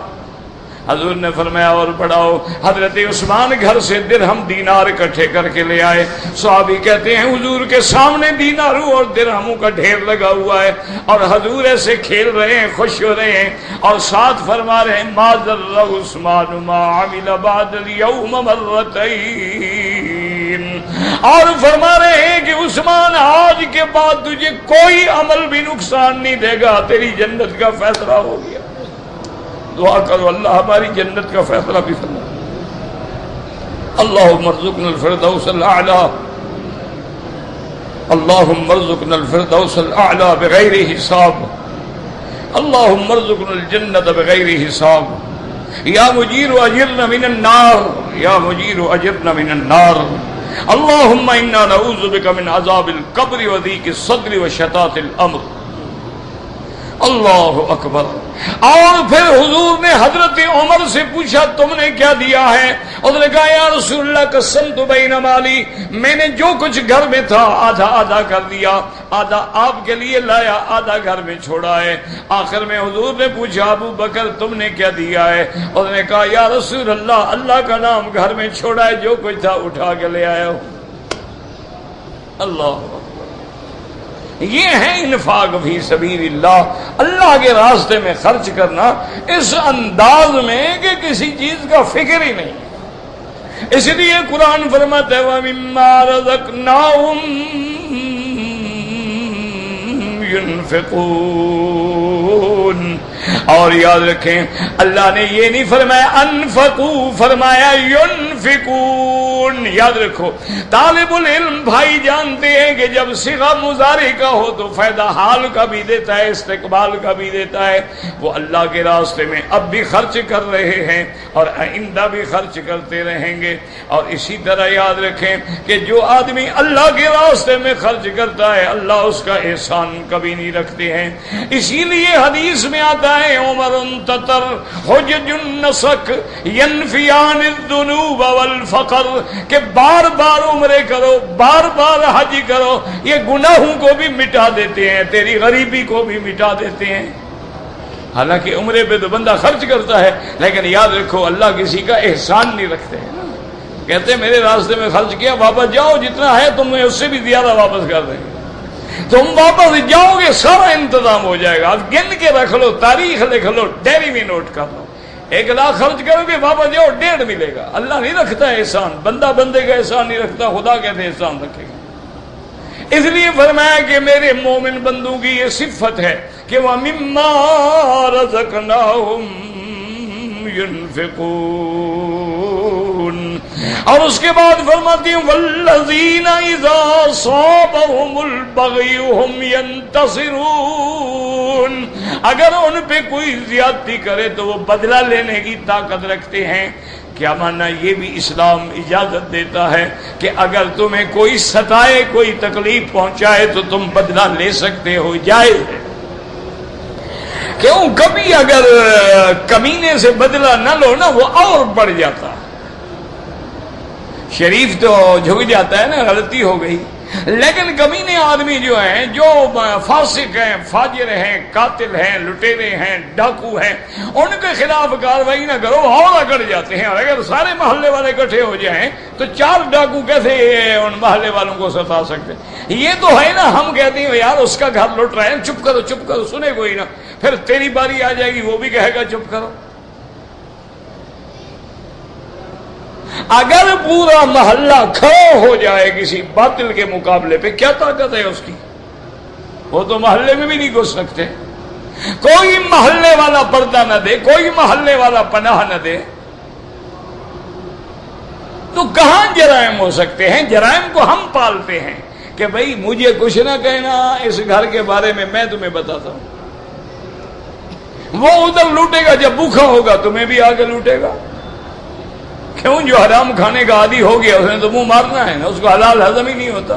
حضور نے فرمایا اور بڑھاؤ۔ حضرت عثمان گھر سے درہم دینار اکٹھے کر کے لے آئے۔ صحابی کہتے ہیں حضور کے سامنے دیناروں اور درہموں کا ڈھیر لگا ہوا ہے، اور حضور ایسے کھیل رہے ہیں، خوش ہو رہے ہیں، اور ساتھ فرما رہے ہیں ما ضر عثمان ما عمل بعد اليوم مرتين، اور فرما رہے ہیں کہ عثمان آج کے بعد تجھے کوئی عمل بھی نقصان نہیں دے گا، تیری جنت کا فیصلہ ہو گیا۔ دعا کرو اللہ ہماری جنت کا فیصلہ بھی فرما۔ اللہم ارزقنا الفردوس الاعلی، اللہم ارزقنا الفردوس الاعلی بغیر حساب، اللہم ارزقنا الجنت بغیر حساب، یا مجیر اجرنا من النار، یا مجیر اجرنا من النار، اللہم انا نعوذ بک من عذاب القبر وضیق الصدر وشتات الامر۔ اللہ اکبر. اور پھر حضور نے حضرت عمر سے پوچھا تم نے کیا دیا ہے؟ اس نے کہا یا رسول اللہ قسمت بین مالی، میں نے جو کچھ گھر میں تھا آدھا آدھا کر دیا، آدھا آپ کے لیے لایا، آدھا گھر میں چھوڑا ہے. آخر میں حضور نے پوچھا ابو بکر تم نے کیا دیا ہے؟ اس نے کہا یا رسول اللہ اللہ کا نام گھر میں چھوڑا ہے، جو کچھ تھا اٹھا کے لے آیا ہوں. اللہ، یہ ہے انفاق فی سبیل اللہ، اللہ کے راستے میں خرچ کرنا اس انداز میں کہ کسی چیز کا فکر ہی نہیں. اس لیے قرآن فرماتا ہے وَمِمَّا رَزَقْنَاهُمْ يُنْفِقُونَ. اور یاد رکھیں اللہ نے یہ نہیں فرمایا انفقوا، فرمایا ينفقون. یاد رکھو طالب العلم بھائی جانتے ہیں کہ جب صیغہ مضارع کا ہو تو فائدہ حال کا بھی دیتا ہے، استقبال کا بھی دیتا ہے. وہ اللہ کے راستے میں اب بھی خرچ کر رہے ہیں اور آئندہ بھی خرچ کرتے رہیں گے. اور اسی طرح یاد رکھیں کہ جو آدمی اللہ کے راستے میں خرچ کرتا ہے اللہ اس کا احسان کبھی نہیں رکھتے ہیں. اسی لیے حدیث میں آتا ہے عمر تتر حجج النسک ینفیان الذنوب والفقر، کہ بار بار عمرے کرو، بار بار حج کرو، یہ گناہوں کو بھی مٹا دیتے ہیں، تیری غریبی کو بھی مٹا دیتے ہیں. حالانکہ عمرے پہ تو بندہ خرچ کرتا ہے لیکن یاد رکھو اللہ کسی کا احسان نہیں رکھتے ہیں. کہتے ہیں میرے راستے میں خرچ کیا، واپس جاؤ جتنا ہے تم نے اس سے بھی زیادہ واپس کر دیں گے. تم واپس جاؤ گے سارا انتظام ہو جائے گا. اب گن کے رکھ لو، تاریخ لکھ لو، ڈیری میں نوٹ کر لو. 1,00,000 خرچ کرو گے واپس جاؤ 1.5 ملے گا. اللہ نہیں رکھتا ہے احسان، بندہ بندے کا احسان نہیں رکھتا، خدا کہتے احسان رکھے گا. اس لیے فرمایا کہ میرے مومن بندوں کی یہ صفت ہے کہ وَمِمَّا رَزَقْنَاهُمْ يُنْفِقُونَ. اور اس کے بعد فرماتی ہوں وَالَّذِينَ إِذَا أَصَابَهُمُ الْبَغْيُ هُمْ يَنْتَصِرُونَ. اگر ان پہ کوئی زیادتی کرے تو وہ بدلہ لینے کی طاقت رکھتے ہیں. کیا ماننا؟ یہ بھی اسلام اجازت دیتا ہے کہ اگر تمہیں کوئی ستائے، کوئی تکلیف پہنچائے تو تم بدلہ لے سکتے ہو، جائز ہے. کیوں؟ کبھی اگر کمینے سے بدلہ نہ لو نا وہ اور بڑھ جاتا. شریف تو جھک جاتا ہے نا، غلطی ہو گئی. لیکن کمینے آدمی جو ہیں، جو فاسق ہیں، فاجر ہیں، قاتل ہیں، لٹیرے ہیں، ڈاکو ہیں، ان کے خلاف کاروائی نہ کرو اور اکڑ جاتے ہیں. اور اگر سارے محلے والے اکٹھے ہو جائیں تو 4 ڈاکو کیسے ان محلے والوں کو ستا سکتے؟ یہ تو ہے نا، ہم کہتے ہیں یار اس کا گھر لٹ رہے ہیں، چپ کرو چپ کرو، سنے کوئی نہ. پھر تیری باری آ جائے گی وہ بھی کہے گا چپ کرو. اگر پورا محلہ کھڑا ہو جائے کسی باطل کے مقابلے پہ، کیا طاقت ہے اس کی؟ وہ تو محلے میں بھی نہیں گھس سکتے. کوئی محلے والا پردہ نہ دے، کوئی محلے والا پناہ نہ دے تو کہاں جرائم ہو سکتے ہیں؟ جرائم کو ہم پالتے ہیں کہ بھئی مجھے کچھ نہ کہنا اس گھر کے بارے میں تمہیں بتاتا ہوں. وہ ادھر لوٹے گا، جب بھوکا ہوگا تمہیں بھی آگے لوٹے گا. کیوں؟ جو حرام کھانے کا عادی ہو گیا اس نے تو منہ مارنا ہے نا، اس کو حلال ہضم ہی نہیں ہوتا.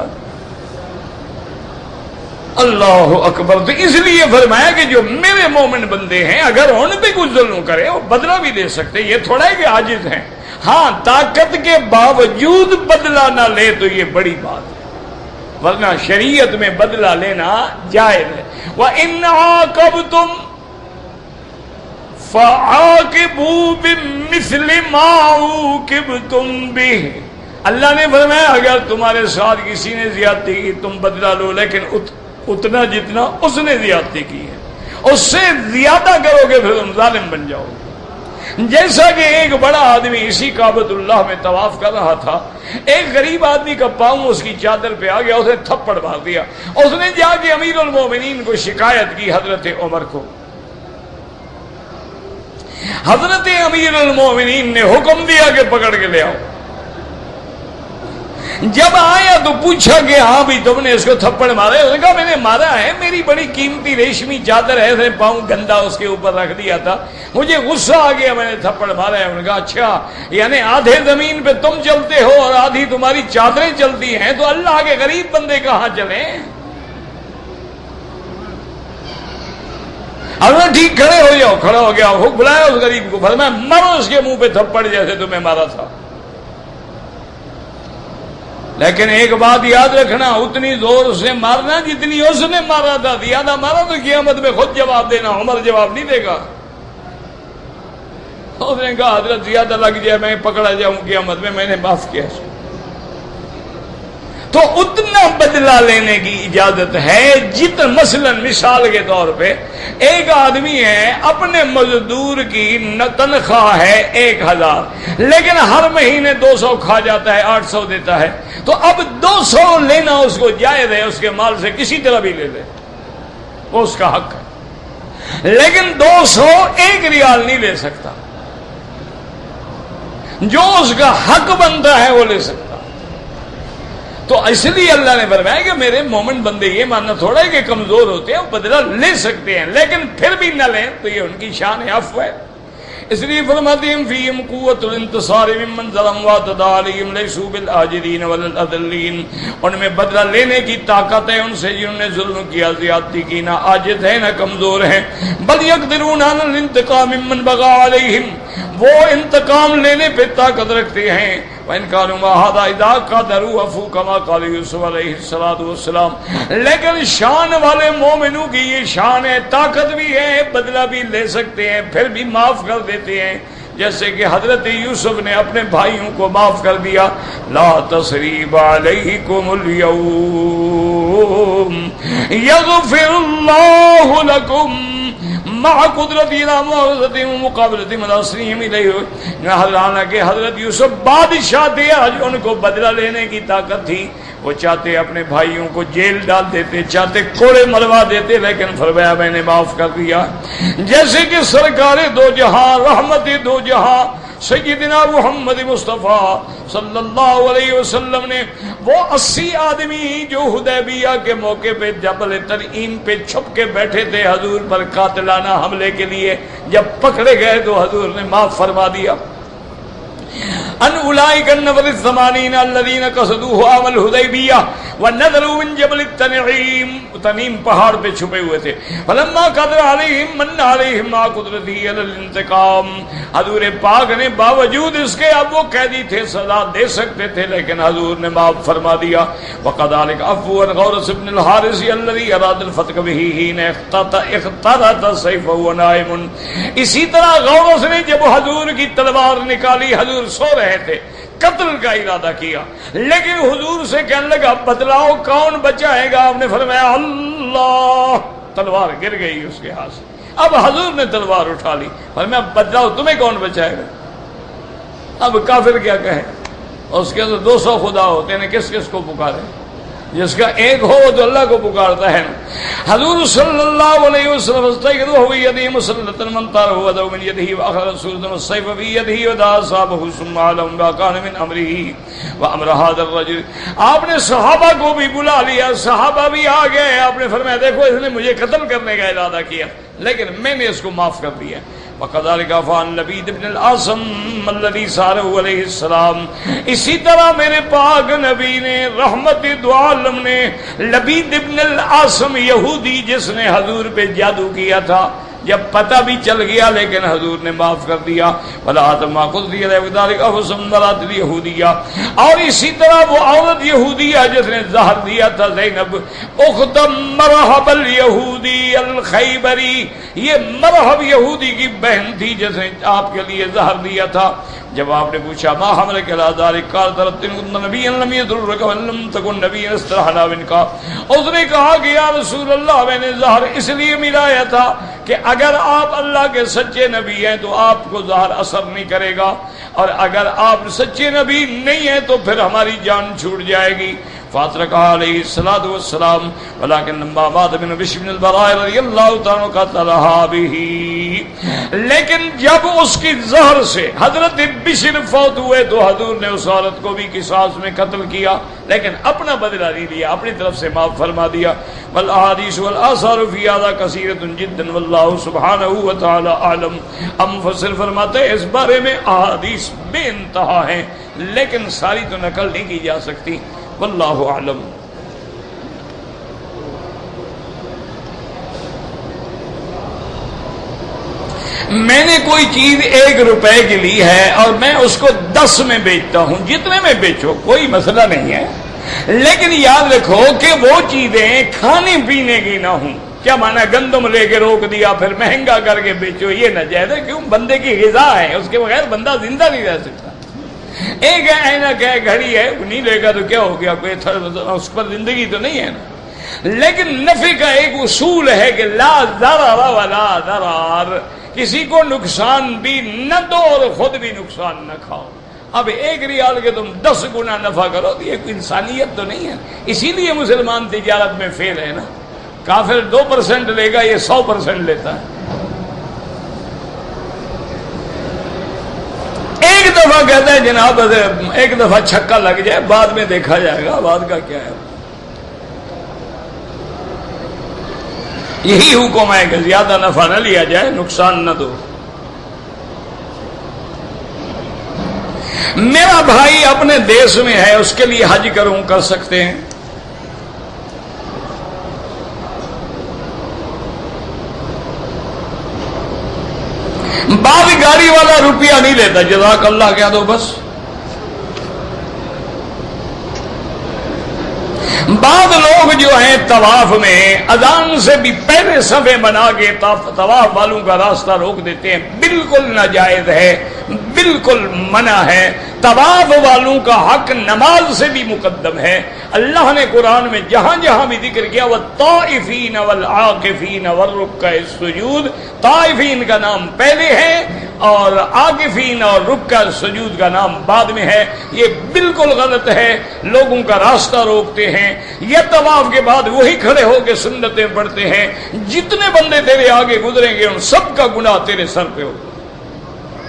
اللہ اکبر. تو اس لیے فرمایا کہ جو میرے مومن بندے ہیں اگر ان پہ کچھ ظلم کرے وہ بدلہ بھی دے سکتے. یہ تھوڑا ہے کہ عاجز ہیں، ہاں طاقت کے باوجود بدلہ نہ لے تو یہ بڑی بات ہے. ورنہ شریعت میں بدلہ لینا جائز ہے. وَإِنْ عَاقَبْتُمْ فَعَاقِبُوا بِمِثْلِ مَا عُوقِبْتُمْ بِهِ. اللہ نے فرمایا اگر تمہارے ساتھ کسی نے زیادتی کی تم بدلہ لو، لیکن اتنا جتنا اس نے زیادتی کی ہے، اس سے زیادہ کرو گے پھر تم ظالم بن جاؤ گے. جیسا کہ ایک بڑا آدمی اسی کعبۃ اللہ میں طواف کر رہا تھا، ایک غریب آدمی کا پاؤں اس کی چادر پہ آ گیا، اسے تھپڑ مار دیا. اس نے جا کے امیر المومنین کو شکایت کی، حضرت عمر کو. حضرت امیر المومنین نے حکم دیا کہ پکڑ کے لے آؤ. جب آیا تو پوچھا کہ ہاں بھی تم نے اس کو تھپڑ مارا ہے؟ اس نے کہا میں نے مارا ہے، میری بڑی قیمتی ریشمی چادر ہے، اس نے پاؤں گندا اس کے اوپر رکھ دیا تھا، مجھے غصہ آ گیا، میں نے تھپڑ مارا ہے. انہوں نے کہا اچھا، یعنی آدھے زمین پہ تم چلتے ہو اور آدھی تمہاری چادریں چلتی ہیں، تو اللہ کے غریب بندے کہاں چلیں؟ اب میں ٹھیک کھڑے ہو جاؤ، کھڑا ہو گیا، حکم بلایا اس غریب کو، فرمایا مرو اس کے منہ پہ تھپڑ جیسے تمہیں مارا تھا۔ لیکن ایک بات یاد رکھنا، اتنی زور سے مارنا جتنی اس نے مارا تھا، زیادہ مارا تو قیامت میں خود جواب دینا، عمر جواب نہیں دے گا۔ اس نے کہا حضرت زیادہ لگ جائے میں پکڑا جاؤں قیامت میں نے معاف کیا۔ تو اتنا بدلہ لینے کی اجازت ہے جتنا، مثلا مثال کے طور پہ ایک آدمی ہے، اپنے مزدور کی تنخواہ ہے 1000، لیکن ہر مہینے 200 کھا جاتا ہے، 800 دیتا ہے، تو اب 200 لینا اس کو جائز ہے، اس کے مال سے کسی طرح بھی لے لے، وہ اس کا حق ہے، لیکن 201 ریال نہیں لے سکتا، جو اس کا حق بنتا ہے وہ لے سکتا۔ تو اس لیے اللہ نے فرمایا کہ میرے مومن بندے یہ ماننا تھوڑا ہے کہ کمزور ہوتے ہیں، وہ بدلہ لے سکتے ہیں، لیکن پھر بھی نہ لیں تو یہ ان کی شان عفو ہے۔ اس لیے فرماتے ہیں فیہم قوۃ الانتصار ممن ظلم واعتدى علیہم لیسوا بالعاجزین ولا الاذلین، ان میں بدلہ لینے کی طاقت ہے ان سے جنہوں نے ظلم کیا، زیادتی کی، نہ عاجز ہے نہ کمزور ہیں، بل یقدرون علی الانتقام ممن بغى علیہم، وہ انتقام لینے پہ طاقت رکھتے ہیں، وَإِنْ كَانُوا مَا هَذَا إِذَا قَدَرُوا عَفُوا كَمَا قَالَ یوسف علیہ الصلوۃ والسلام، لیکن شان والے مومنوں کی یہ شان ہے، طاقت بھی ہے، بدلہ بھی لے سکتے ہیں، پھر بھی معاف کر دیتے ہیں، جیسے کہ حضرت یوسف نے اپنے بھائیوں کو معاف کر دیا، لا تثریب علیکم اليوم یغفر اللہ لکم مع قدرتی نامورتی مقابلتی مناصریم علیہ، حالانکہ حضرت یوسف بادشاہ تھے، آج ان کو بدلہ لینے کی طاقت تھی، وہ چاہتے اپنے بھائیوں کو جیل ڈال دیتے، چاہتے کوڑے مروا دیتے، لیکن فرمایا میں نے معاف کر دیا۔ جیسے کہ سرکار دو جہاں، رحمت دو جہاں سیدنا محمد مصطفیٰ صلی اللہ علیہ وسلم نے وہ 80 آدمی جو حدیبیہ کے موقع پہ جبل تنعیم پہ چھپ کے بیٹھے تھے حضور پر قاتلانہ حملے کے لیے، جب پکڑے گئے تو حضور نے معاف فرما دیا۔ ان اولئک النفر الثمانین الذین قصدوا عام الحدیبیہ ونزلوا من جبل التنعیم، تنعیم پہاڑ پہ چھپے ہوئے تھے، فلما قدر علیہم من علیہم مع قدرتہ علی الانتقام، حضور پاک نے باوجود اس کے، اب وہ قیدی تھے، سزا دے سکتے تھے، لیکن حضور نے معاف فرما دیا۔ وقذلک عفوا عن غورث بن الحارث الذی اراد الفتك به حين اخترت سیفه وهو نائم، اسی طرح غورث نے جب حضور کی تلوار نکالی، حضور سو رہے تھے، قتل کا ارادہ کیا، لیکن حضور سے کہنے لگا بتلاؤ کون بچائے گا، آپ نے فرمایا اللہ، تلوار گر گئی اس کے ہاتھ سے، اب حضور نے تلوار اٹھا لی، فرمایا بتلاؤ تمہیں کون بچائے گا۔ اب کافر کیا کہے، اس کے اندر 200 خدا ہوتے ہیں، کس کس کو پکارے، جس کا ایک ہو تو اللہ کو پکارتا ہے۔ حضور صلی اللہ علیہ وسلم استيقظوا بيده مسلطا من طاره وذو من يده واخذ رسول السيف بيده ودعا اصحابه ثم علم ما كان من امره وامر هذا الرجل، آپ نے صحابہ کو بھی بلا لیا، صحابہ بھی آ گئے، آپ نے فرمایا دیکھو اس نے مجھے قتل کرنے کا ارادہ کیا، لیکن میں نے اس کو معاف کر دیا۔ وَقَذَلِكَ عَفَا عَن لَبِيدِ بْنِ الْأَعْصَمِ الَّذِي سَارَهُ عَلَيْهِ السَّلَامُ، اسی طرح میرے پاک نبی نے، رحمت دو عالم نے، لبید ابن العاصم یہودی جس نے حضور پہ جادو کیا تھا، جب پتہ بھی چل گیا لیکن حضور نے معاف کر دیا۔ وَلَا تَمَا قُضِيَ لَذَلِكَ أَفْسَمْ مَرَاتِ الْيَهُودِيَّةِ، اور اسی طرح وہ عورت یہودیہ جس نے زہر دیا تھا، زینب اخت مرحب الیہودی الخیبری، یہ مرحب یہودی کی بہن تھی جس نے آپ کے لیے زہر دیا تھا۔ جب آپ نے پوچھا ما حملک علی ذلک قال ترت نبی لم یضرک ولم تکن نبی استرحنا منک، اس نے کہا کہ یا رسول اللہ میں نے زہر اس لیے ملایا تھا کہ اگر آپ اللہ کے سچے نبی ہیں تو آپ کو زہر اثر نہیں کرے گا، اور اگر آپ سچے نبی نہیں ہیں تو پھر ہماری جان چھوٹ جائے گی۔ فاترکہ علیہ الصلوۃ والسلام ولکن لما مات بن بشر بن البراء رضی اللہ تعالی عنہ قتلها به، لیکن جب اس کی زہر سے حضرت بشر فوت ہوئے تو حضور نے اس عورت کو بھی قصاص میں قتل کیا، لیکن اپنا بدلہ نہیں لیا، اپنی طرف سے معاف فرما دیا۔ والاحادیث والآثار فی ھذا کثیرۃ جدا واللہ سبحانہ وتعالی اعلم، ہم مفسر فرماتے ہیں اس بارے میں احادیث بے انتہا ہیں، لیکن ساری تو نقل نہیں کی جا سکتی، واللہ اعلم۔ میں نے کوئی چیز 1 روپے کی لی ہے اور میں اس کو 10 میں بیچتا ہوں، جتنے میں بیچو کوئی مسئلہ نہیں ہے، لیکن یاد رکھو کہ وہ چیزیں کھانے پینے کی نہ ہوں۔ کیا مانا گندم لے کے روک دیا پھر مہنگا کر کے بیچو، یہ نہ جائز ہے، کیوں؟ بندے کی غذا ہے، اس کے بغیر بندہ زندہ نہیں رہ سکتا۔ ایک اینک ہے، گھڑی ہے، نہیں لے گا تو کیا ہو گیا، کوئی اس پر زندگی تو نہیں ہے نا۔ لیکن نفع کا ایک اصول ہے کہ لا ضرر ولا ضرار، کسی کو نقصان بھی نہ دو اور خود بھی نقصان نہ کھاؤ۔ اب 1 ریال کے تم 10 گنا نفع کرو تو یہ کوئی انسانیت تو نہیں ہے۔ اسی لیے مسلمان تجارت میں فیل ہے نا، کافر 2% لے گا، یہ 100% لیتا ہے۔ ایک دفعہ کہتا ہے جناب 1 دفعہ چھکا لگ جائے، بعد میں دیکھا جائے گا، بعد کا کیا ہے۔ یہی حکم ہے کہ زیادہ نفع نہ لیا جائے، نقصان نہ دو۔ میرا بھائی اپنے دیش میں ہے، اس کے لیے حج کروں، کر سکتے ہیں؟ بعض گاڑی والا روپیہ نہیں لیتا، جزاک اللہ کہہ دو بس۔ بعض لوگ جو ہیں طواف میں اذان سے بھی پہلے صفے بنا کے طواف والوں کا راستہ روک دیتے ہیں، بالکل ناجائز ہے، بالکل منع ہے۔ طواف والوں کا حق نماز سے بھی مقدم ہے۔ اللہ نے قرآن میں جہاں جہاں بھی ذکر کیا والطائفین والعاکفین والرکع السجود، طائفین کا نام پہلے ہے اور عاکفین اور رکع السجود کا نام بعد میں ہے۔ یہ بالکل غلط ہے، لوگوں کا راستہ روکتے ہیں۔ یہ طواف کے بعد وہی کھڑے ہو کے سنتیں پڑھتے ہیں، جتنے بندے تیرے آگے گزریں گے ان سب کا گناہ تیرے سر پہ ہوگا۔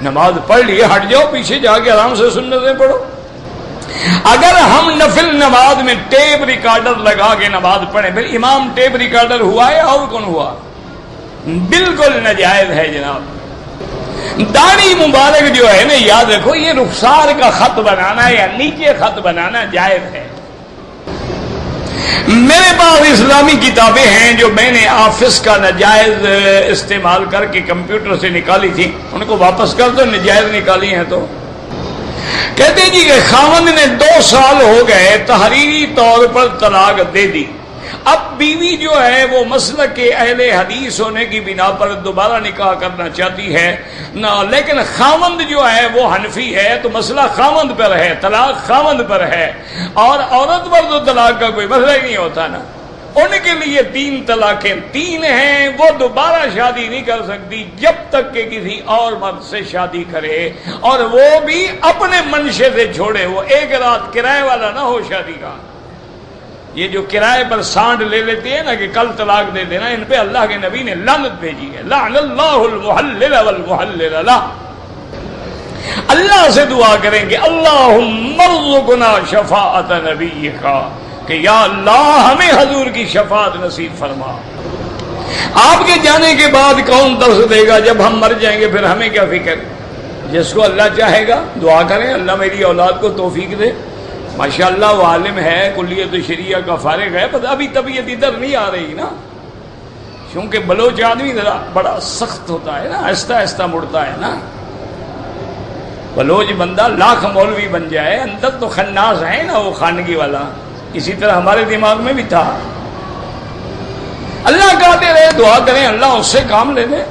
نماز پڑھ لیے، ہٹ جاؤ پیچھے جا کے آرام سے سنتیں پڑھو۔ اگر ہم نفل نماز میں ٹیپ ریکارڈر لگا کے نماز پڑھیں، پھر امام ٹیپ ریکارڈر ہوا ہے اور کون ہوا؟ بالکل ناجائز ہے جناب۔ داڑھی مبارک جو ہے نا، یاد رکھو یہ رخسار کا خط بنانا یا نیچے خط بنانا جائز ہے۔ میرے پاس اسلامی کتابیں ہیں جو میں نے آفس کا ناجائز استعمال کر کے کمپیوٹر سے نکالی تھی، ان کو واپس کر دو، ناجائز نکالی ہیں تو۔ کہتے ہیں جی کہ خاوند نے 2 سال ہو گئے تحریری طور پر طلاق دے دی، اب بیوی جو ہے وہ مسلک کے اہل حدیث ہونے کی بنا پر دوبارہ نکاح کرنا چاہتی ہے نہ، لیکن خاوند جو ہے وہ حنفی ہے، تو مسئلہ خاوند پر ہے، طلاق خاوند پر ہے، اور عورت پر تو طلاق کا کوئی مسئلہ ہی نہیں ہوتا نا۔ ان کے لیے 3 طلاقیں 3 ہیں، وہ دوبارہ شادی نہیں کر سکتی جب تک کہ کسی اور مرد سے شادی کرے، اور وہ بھی اپنے منشے سے چھوڑے، وہ 1 رات کرائے والا نہ ہو شادی کا۔ یہ جو کرائے پر سانڈ لے لیتے ہیں نا کہ کل طلاق دے دینا، ان پہ اللہ کے نبی نے لعنت بھیجی ہے، لعن اللہ المحلل والمحلل له۔ اللہ سے دعا کریں کہ اللہم ارزقنا شفاعت نبیک، کہ یا اللہ ہمیں حضور کی شفاعت نصیب فرما۔ آپ کے جانے کے بعد کون درس دے گا؟ جب ہم مر جائیں گے پھر ہمیں کیا فکر؟ جس کو اللہ چاہے گا دعا کریں اللہ میری اولاد کو توفیق دے۔ ماشاءاللہ وہ عالم ہے، کلیت شریعہ کا فارغ ہے، بس ابھی طبیعت ادھر نہیں آ رہی نا، کیونکہ بلوچ آدمی ذرا بڑا سخت ہوتا ہے نا، آہستہ آہستہ مڑتا ہے نا۔ بلوچ بندہ لاکھ مولوی بن جائے، اندر تو خناس ہے نا وہ خانگی والا، اسی طرح ہمارے دماغ میں بھی تھا۔ اللہ کہتے رہے دعا کریں اللہ اس سے کام لے لے۔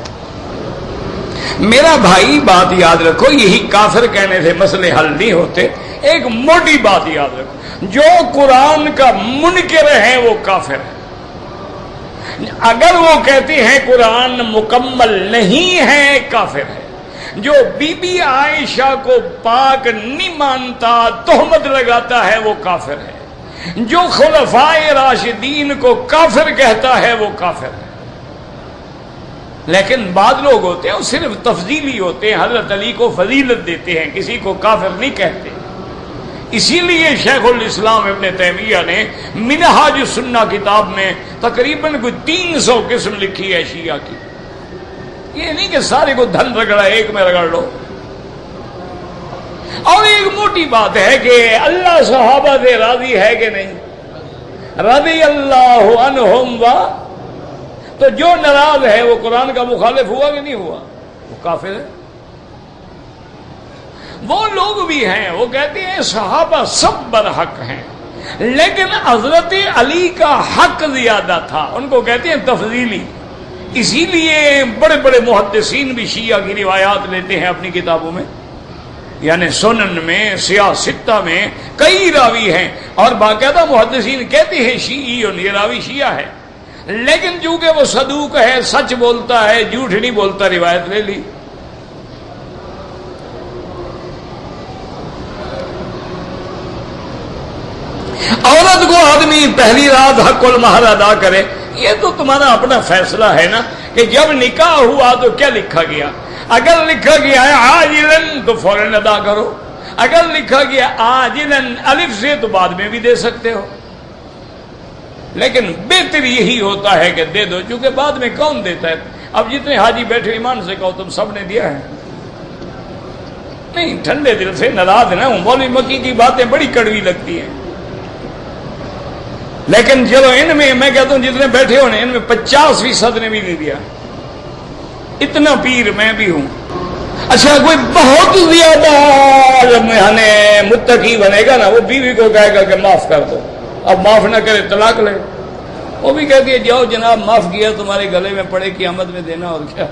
میرا بھائی بات یاد رکھو، یہی کافر کہنے سے مسئلے حل نہیں ہوتے۔ ایک موٹی بات یاد رکھو، جو قرآن کا منکر ہے وہ کافر ہے۔ اگر وہ کہتے ہیں قرآن مکمل نہیں ہے، کافر ہے۔ جو بی بی عائشہ کو پاک نہیں مانتا، تہمت لگاتا ہے، وہ کافر ہے۔ جو خلفائے راشدین کو کافر کہتا ہے وہ کافر ہے۔ لیکن بعض لوگ ہوتے ہیں وہ صرف تفضیلی ہوتے ہیں، حضرت علی کو فضیلت دیتے ہیں، کسی کو کافر نہیں کہتے۔ اسی لیے شیخ الاسلام ابن تیمیہ نے منہاج السنہ کتاب میں تقریباً کوئی 300 قسم لکھی ہے شیعہ کی۔ یہ نہیں کہ سارے کو دھن رگڑا ایک میں رگڑ لو۔ اور ایک موٹی بات ہے کہ اللہ صحابہ سے راضی ہے کہ نہیں؟ رضی اللہ عنہم و، تو جو ناراض ہے وہ قرآن کا مخالف ہوا کہ نہیں ہوا؟ وہ کافر ہے. وہ لوگ بھی ہیں وہ کہتے ہیں صحابہ سب برحق ہیں لیکن حضرت علی کا حق زیادہ تھا، ان کو کہتے ہیں تفضیلی. اسی لیے بڑے بڑے محدثین بھی شیعہ کی روایات لیتے ہیں اپنی کتابوں میں، یعنی سنن میں، سیاہ ستہ میں کئی راوی ہیں اور باقاعدہ محدثین کہتے ہیں شیعی یہ راوی شیعہ ہے، لیکن چونکہ وہ صدوق ہے، سچ بولتا ہے، جھوٹ نہیں بولتا، روایت لے لی. عورت کو آدمی پہلی رات حق المہر ادا کرے، یہ تو تمہارا اپنا فیصلہ ہے نا کہ جب نکاح ہوا تو کیا لکھا گیا. اگر لکھا گیا ہے عاجلاً تو فوراً ادا کرو، اگر لکھا گیا عاجلاً الف سے تو بعد میں بھی دے سکتے ہو، لیکن بہتر یہی ہوتا ہے کہ دے دو، چونکہ بعد میں کون دیتا ہے. اب جتنے حاجی بیٹھے ایمان سے کہو تم سب نے دیا ہے؟ نہیں، ٹھنڈے دل سے ناراض نہ ہوں، مولوی مکی کی باتیں بڑی کڑوی لگتی ہیں، لیکن چلو ان میں میں کہتا ہوں جتنے بیٹھے ہونے ان میں 50% نے بھی نہیں دیا. اتنا پیر میں بھی ہوں. اچھا کوئی بہت زیادہ متقی بنے گا نا، وہ بیوی کو کہے گا کہ معاف کر دو، اب معاف نہ کرے طلاق لے. وہ بھی کہتی ہے جاؤ جناب معاف کیا، تمہارے گلے میں پڑے قیامت میں دینا اور کیا.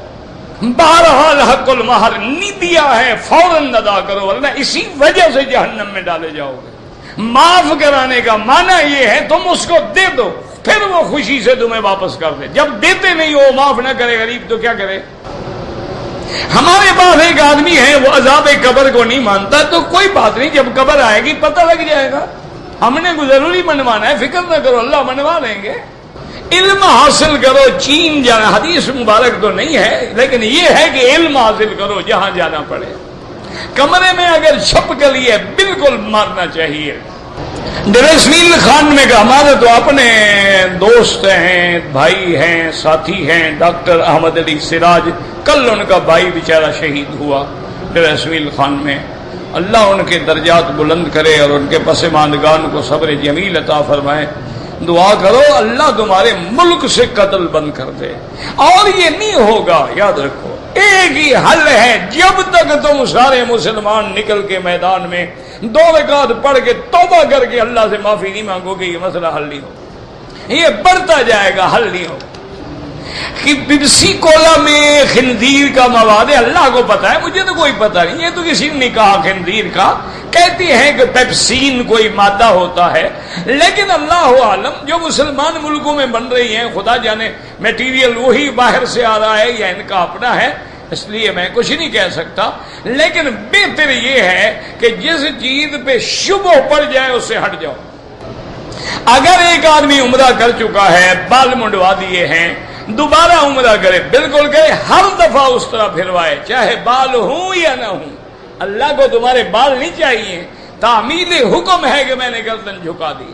بہرحال حق المہر نہیں دیا ہے فوراً ادا کرو ورنہ اسی وجہ سے جہنم میں ڈالے جاؤ گے. معاف کرانے کا معنی یہ ہے تم اس کو دے دو، پھر وہ خوشی سے تمہیں واپس کر دے. جب دیتے نہیں ہو، معاف نہ کرے غریب تو کیا کرے. ہمارے پاس ایک آدمی ہے وہ عذاب قبر کو نہیں مانتا، تو کوئی بات نہیں، جب قبر آئے گی پتہ لگ جائے گا. ہم نے ضروری منوانا ہے، فکر نہ کرو، اللہ منوا لیں گے. علم حاصل کرو، چین جانا حدیث مبارک تو نہیں ہے، لیکن یہ ہے کہ علم حاصل کرو جہاں جانا پڑے. کمرے میں اگر چھپ کے لیے بالکل مارنا چاہیے. ڈریسمیل خان میں کہا ہمارے تو اپنے دوست ہیں، بھائی ہیں، ساتھی ہیں، ڈاکٹر احمد علی سراج، کل ان کا بھائی بیچارہ شہید ہوا ڈریسمیل خان میں. اللہ ان کے درجات بلند کرے اور ان کے پسماندگان کو صبر جمیل عطا فرمائے. دعا کرو اللہ تمہارے ملک سے قتل بند کر دے. اور یہ نہیں ہوگا، یاد رکھو ایک ہی حل ہے، جب تک تم سارے مسلمان نکل کے میدان میں 2 رکعت پڑھ کے توبہ کر کے اللہ سے معافی نہیں مانگو گے یہ مسئلہ حل نہیں ہوگا. یہ بڑھتا جائے گا، حل نہیں ہوگا. کہ پیپسی کولا میں خنزیر کا مواد ہے، اللہ کو پتا ہے، مجھے تو کوئی پتا نہیں. یہ تو کسی نے کہا خنزیر کا، کہتی ہیں کہ پیپسین کوئی مادہ ہوتا ہے، لیکن اللہ عالم جو مسلمان ملکوں میں بن رہی ہیں خدا جانے میٹیریل وہی باہر سے آ رہا ہے یا ان کا اپنا ہے، اس لیے میں کچھ نہیں کہہ سکتا. لیکن بہتر یہ ہے کہ جس چیز پہ شبہ پڑ جائے اس سے ہٹ جاؤ. اگر ایک آدمی عمرہ کر چکا ہے، بال منڈوا دیے ہیں، دوبارہ عمرہ کرے، بالکل کرے، ہر دفعہ اس طرح پھروائے، چاہے بال ہوں یا نہ ہوں. اللہ کو تمہارے بال نہیں چاہیے، تعمیل حکم ہے کہ میں نے گردن جھکا دی.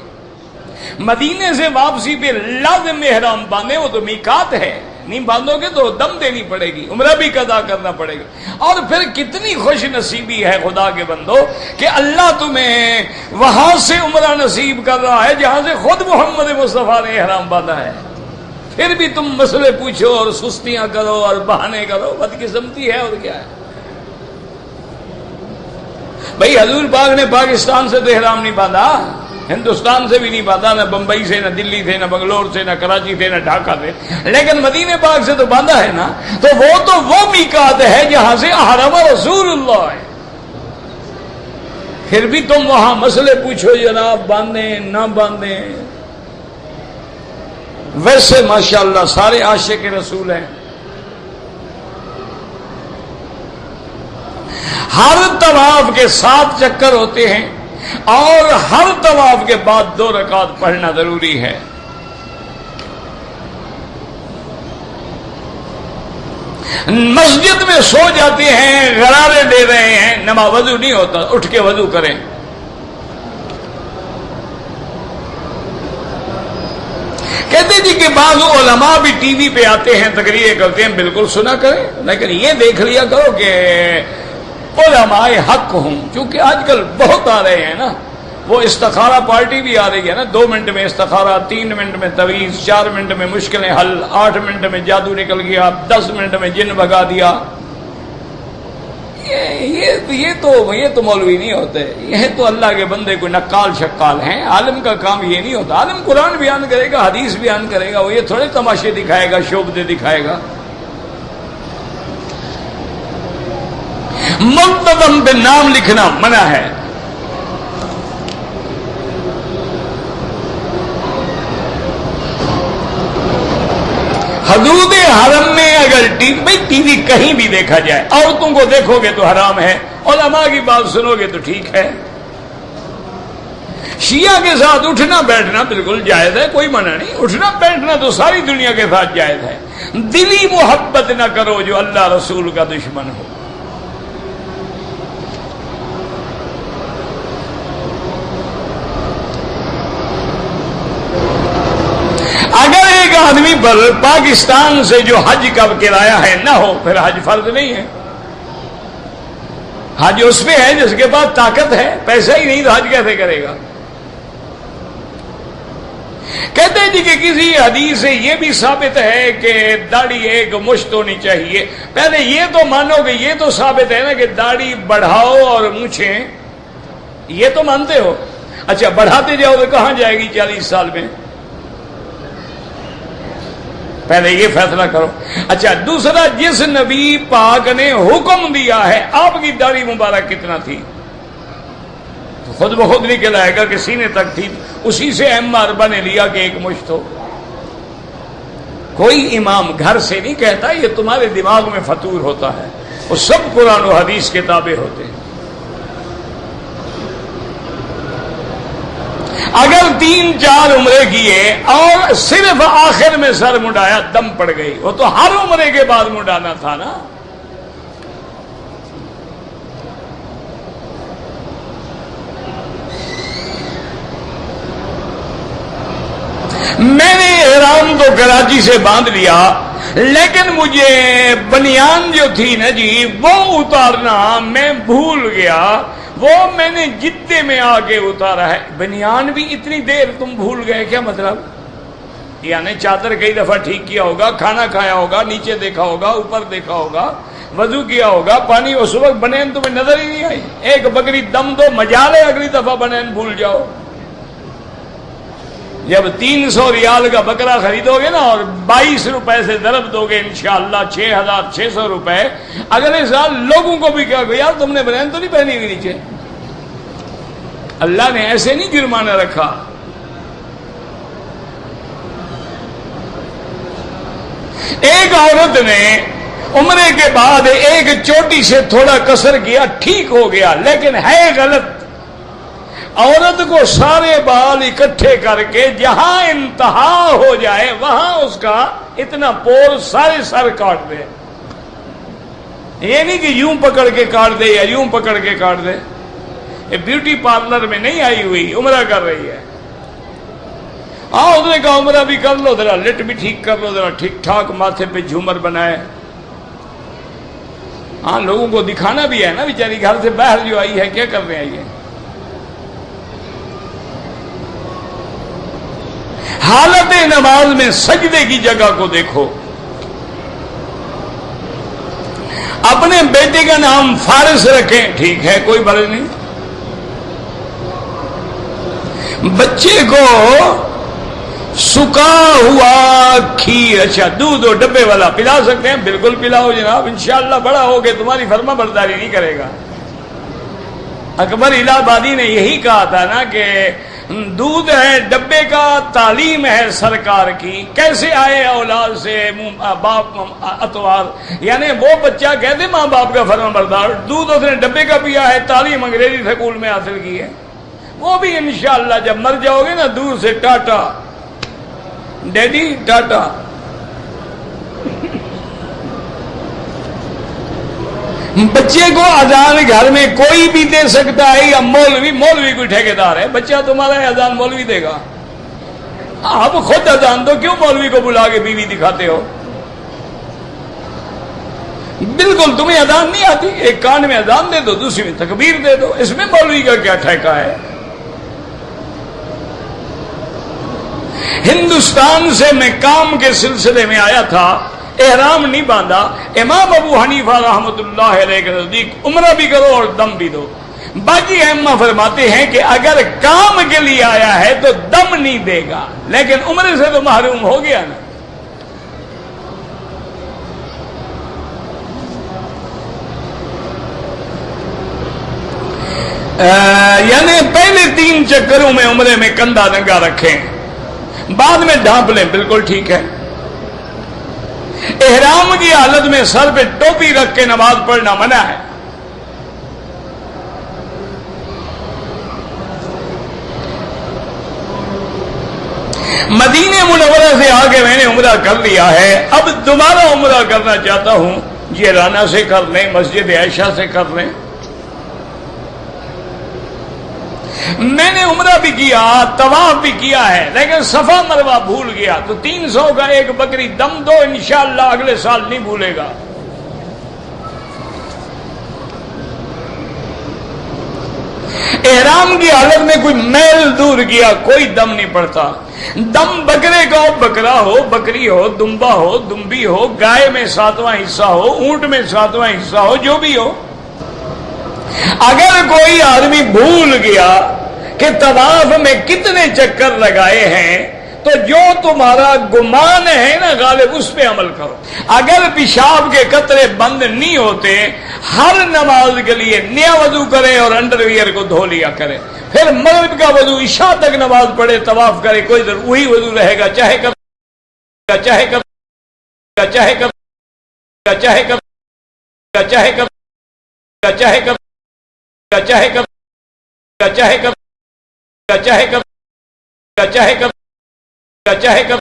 مدینے سے واپسی پہ لازم احرام باندھے، وہ تو میقات ہے، نہیں باندھو گے تو دم دینی پڑے گی، عمرہ بھی قضا کرنا پڑے گا. اور پھر کتنی خوش نصیبی ہے خدا کے بندو کہ اللہ تمہیں وہاں سے عمرہ نصیب کر رہا ہے جہاں سے خود محمد مصطفیٰ نے احرام باندھا ہے. پھر بھی تم مسئلے پوچھو اور سستیاں کرو اور بہانے کرو، بدقسمتی ہے اور کیا ہے. بھائی حضور پاک نے پاکستان سے تو احرام نہیں باندھا، ہندوستان سے بھی نہیں باندھا، نہ بمبئی سے، نہ دلی سے، نہ بنگلور سے، نہ کراچی سے، نہ ڈھاکہ سے، لیکن مدینے پاک سے تو باندھا ہے نا. تو وہ میقات ہے جہاں سے احرم رسول اللہ ہے. پھر بھی تم وہاں مسئلے پوچھو جناب باندھیں نہ باندھیں. ویسے ماشاءاللہ سارے عاشق رسول ہیں. ہر طواف کے 7 چکر ہوتے ہیں اور ہر طواف کے بعد 2 رکعت پڑھنا ضروری ہے. مسجد میں سو جاتے ہیں، غرارے دے رہے ہیں، نماز وضو نہیں ہوتا، اٹھ کے وضو کریں. کہتے جی کہ بعض علماء بھی ٹی وی پہ آتے ہیں، تقریریں کرتے ہیں، بالکل سنا کریں، لیکن یہ دیکھ لیا کرو کہ علماء حق ہوں. کیونکہ آج کل بہت آ رہے ہیں نا، وہ استخارہ پارٹی بھی آ رہی ہے نا، 2 منٹ میں استخارہ، 3 منٹ میں تویز، 4 منٹ میں مشکلیں حل، 8 منٹ میں جادو نکل گیا، 10 منٹ میں جن بھگا دیا. یہ تو مولوی نہیں ہوتے، یہ تو اللہ کے بندے کوئی نقال شکال ہیں. عالم کا کام یہ نہیں ہوتا. عالم قرآن بیان کرے گا، حدیث بیان کرے گا، وہ یہ تھوڑے تماشے دکھائے گا، شوبدے دکھائے گا. منتظم پہ نام لکھنا منع ہے. حدود حرم میں اگر ٹی وی کہیں بھی دیکھا جائے، عورتوں کو دیکھو گے تو حرام ہے، علماء کی بات سنو گے تو ٹھیک ہے. شیعہ کے ساتھ اٹھنا بیٹھنا بالکل جائز ہے، کوئی منع نہیں. اٹھنا بیٹھنا تو ساری دنیا کے ساتھ جائز ہے. دلی محبت نہ کرو جو اللہ رسول کا دشمن ہو. اگر ایک آدمی پر پاکستان سے جو حج کا کرایہ ہے نہ ہو، پھر حج فرض نہیں ہے. حج اس پہ ہے جس کے پاس طاقت ہے، پیسہ ہی نہیں تو حج کیسے کرے گا. کہتے ہیں جی کہ کسی حدیث سے یہ بھی ثابت ہے کہ داڑھی ایک مشت ہونی چاہیے. پہلے یہ تو مانو کہ یہ تو ثابت ہے نا کہ داڑھی بڑھاؤ اور مونچھیں، یہ تو مانتے ہو. اچھا بڑھاتے جاؤ تو کہاں جائے گی 40 سال میں؟ پہلے یہ فیصلہ کرو. اچھا دوسرا، جس نبی پاک نے حکم دیا ہے، آپ کی داڑھی مبارک کتنا تھی؟ تو خود بخود نکل آئے گا کہ سینے تک تھی. اسی سے ایم اربا نے لیا کہ ایک مشت ہو. کوئی امام گھر سے نہیں کہتا، یہ تمہارے دماغ میں فطور ہوتا ہے. وہ سب قرآن و حدیث کے تابع ہوتے ہیں. اگر 3-4 عمرے کیے اور صرف آخر میں سر منڈایا، دم پڑ گئی. وہ تو ہر عمرے کے بعد منڈانا تھا نا. میں نے احرام تو کراچی سے باندھ لیا، لیکن مجھے بنیان جو تھی نا جی وہ اتارنا میں بھول گیا. وہ میں نے جدے میں آ کے اتارا ہے. بنیان بھی اتنی دیر تم بھول گئے، کیا مطلب؟ یعنی چادر کئی دفعہ ٹھیک کیا ہوگا، کھانا کھایا ہوگا، نیچے دیکھا ہوگا، اوپر دیکھا ہوگا، وضو کیا ہوگا، پانی اس وقت بنین تمہیں نظر ہی نہیں آئی. ایک بکری دم دو، مجال ہے اگلی دفعہ بنین بھول جاؤ. جب 300 ریال کا بکرا خریدو گے نا اور 22 روپے سے ضرب دو گے انشاءاللہ 6600 روپے، اگلے سال لوگوں کو بھی کہا یار تم نے بنین تو نہیں پہنی ہوئی نیچے. اللہ نے ایسے نہیں جرمانہ رکھا. ایک عورت نے عمرے کے بعد ایک چوٹی سے تھوڑا کسر کیا، ٹھیک ہو گیا، لیکن ہے غلط. عورت کو سارے بال اکٹھے کر کے جہاں انتہا ہو جائے وہاں اس کا اتنا پور سارے سر کاٹ دے. یہ نہیں کہ یوں پکڑ کے کاٹ دے یا یوں پکڑ کے کاٹ دے. یہ بیوٹی پارلر میں نہیں آئی ہوئی، عمرہ کر رہی ہے. ہاں اس نے کہا عمرہ بھی کر لو، ذرا لٹ بھی ٹھیک کر لو، ذرا ٹھیک ٹھاک ماتھے پہ جھومر بنائے. ہاں لوگوں کو دکھانا بھی ہے نا، بیچاری گھر سے باہر جو آئی ہے کیا کر رہے ہیں. یہ حالت نماز میں سجدے کی جگہ کو دیکھو. اپنے بیٹے کا نام فارس رکھیں، ٹھیک ہے کوئی برج نہیں. بچے کو سکا ہوا کھیر، اچھا دودھ اور ڈبے والا پلا سکتے ہیں؟ بالکل پلاؤ جناب، انشاءاللہ بڑا ہو گے تمہاری فرما برداری نہیں کرے گا. اکبر الہ آبادی نے یہی کہا تھا نا کہ دودھ ہے ڈبے کا، تعلیم ہے سرکار کی. کیسے آئے اولاد سے باپ اتوار، یعنی وہ بچہ کہتے ماں باپ کا فرما بردار، دودھ اس نے ڈبے کا پیا ہے، تعلیم انگریزی سکول میں حاصل کی ہے. وہ بھی انشاءاللہ جب مر جاؤ گے نا دور سے ٹاٹا ڈیڈی ٹاٹا. بچے کو اذان گھر میں کوئی بھی دے سکتا ہے یا مولوی کوئی ٹھیکیدار ہے؟ بچہ تمہارا اذان مولوی دے گا. آپ خود اذان دو، کیوں مولوی کو بلا کے بیوی دکھاتے ہو؟ بالکل تمہیں اذان نہیں آتی، ایک کان میں اذان دے دو، دوسری میں تکبیر دے دو، اس میں مولوی کا کیا ٹھیکہ ہے؟ ہندوستان سے میں کام کے سلسلے میں آیا تھا، احرام نہیں باندھا، امام ابو حنیفہ رحمۃ اللہ علیہ کے نزدیک عمرہ بھی کرو اور دم بھی دو۔ باقی ائمہ فرماتے ہیں کہ اگر کام کے لیے آیا ہے تو دم نہیں دے گا، لیکن عمرے سے تو محروم ہو گیا نا۔ یعنی پہلے 3 چکروں میں عمرے میں کندھا ننگا رکھیں، بعد میں ڈھانپ لیں، بالکل ٹھیک ہے۔ احرام کی حالت میں سر پہ ٹوپی رکھ کے نماز پڑھنا منع ہے۔ مدینہ منورہ سے آگے میں نے عمرہ کر لیا ہے، اب دوبارہ عمرہ کرنا چاہتا ہوں، جیرانہ سے کر لیں، مسجد عائشہ سے کر لیں۔ میں نے عمرہ بھی کیا، طواف بھی کیا ہے، لیکن صفا مروہ بھول گیا، تو 300 کا ایک بکری دم دو، انشاءاللہ اگلے سال نہیں بھولے گا۔ احرام کی حالت میں کوئی میل دور گیا، کوئی دم نہیں پڑتا۔ دم بکرے کا ہو، بکرا ہو، بکری ہو، دمبا ہو، دمبی ہو، گائے میں 7واں حصہ ہو، اونٹ میں 7واں حصہ ہو، جو بھی ہو۔ اگر کوئی آدمی بھول گیا کہ طواف میں کتنے چکر لگائے ہیں، تو جو تمہارا گمان ہے نا غالب، اس پہ عمل کرو۔ اگر پیشاب کے قطرے بند نہیں ہوتے، ہر نماز کے لیے نیا وضو کرے اور انڈر ویئر کو دھو لیا کرے، پھر مغرب کا وضو عشاء تک نماز پڑھے، طواف کرے، کوئی وہی وضو رہے گا، چاہے کب چاہے کب چاہے کب چاہے کب چاہے کب چاہے کب چاہے کب چاہے کب چاہے کب چاہے کب چاہے کب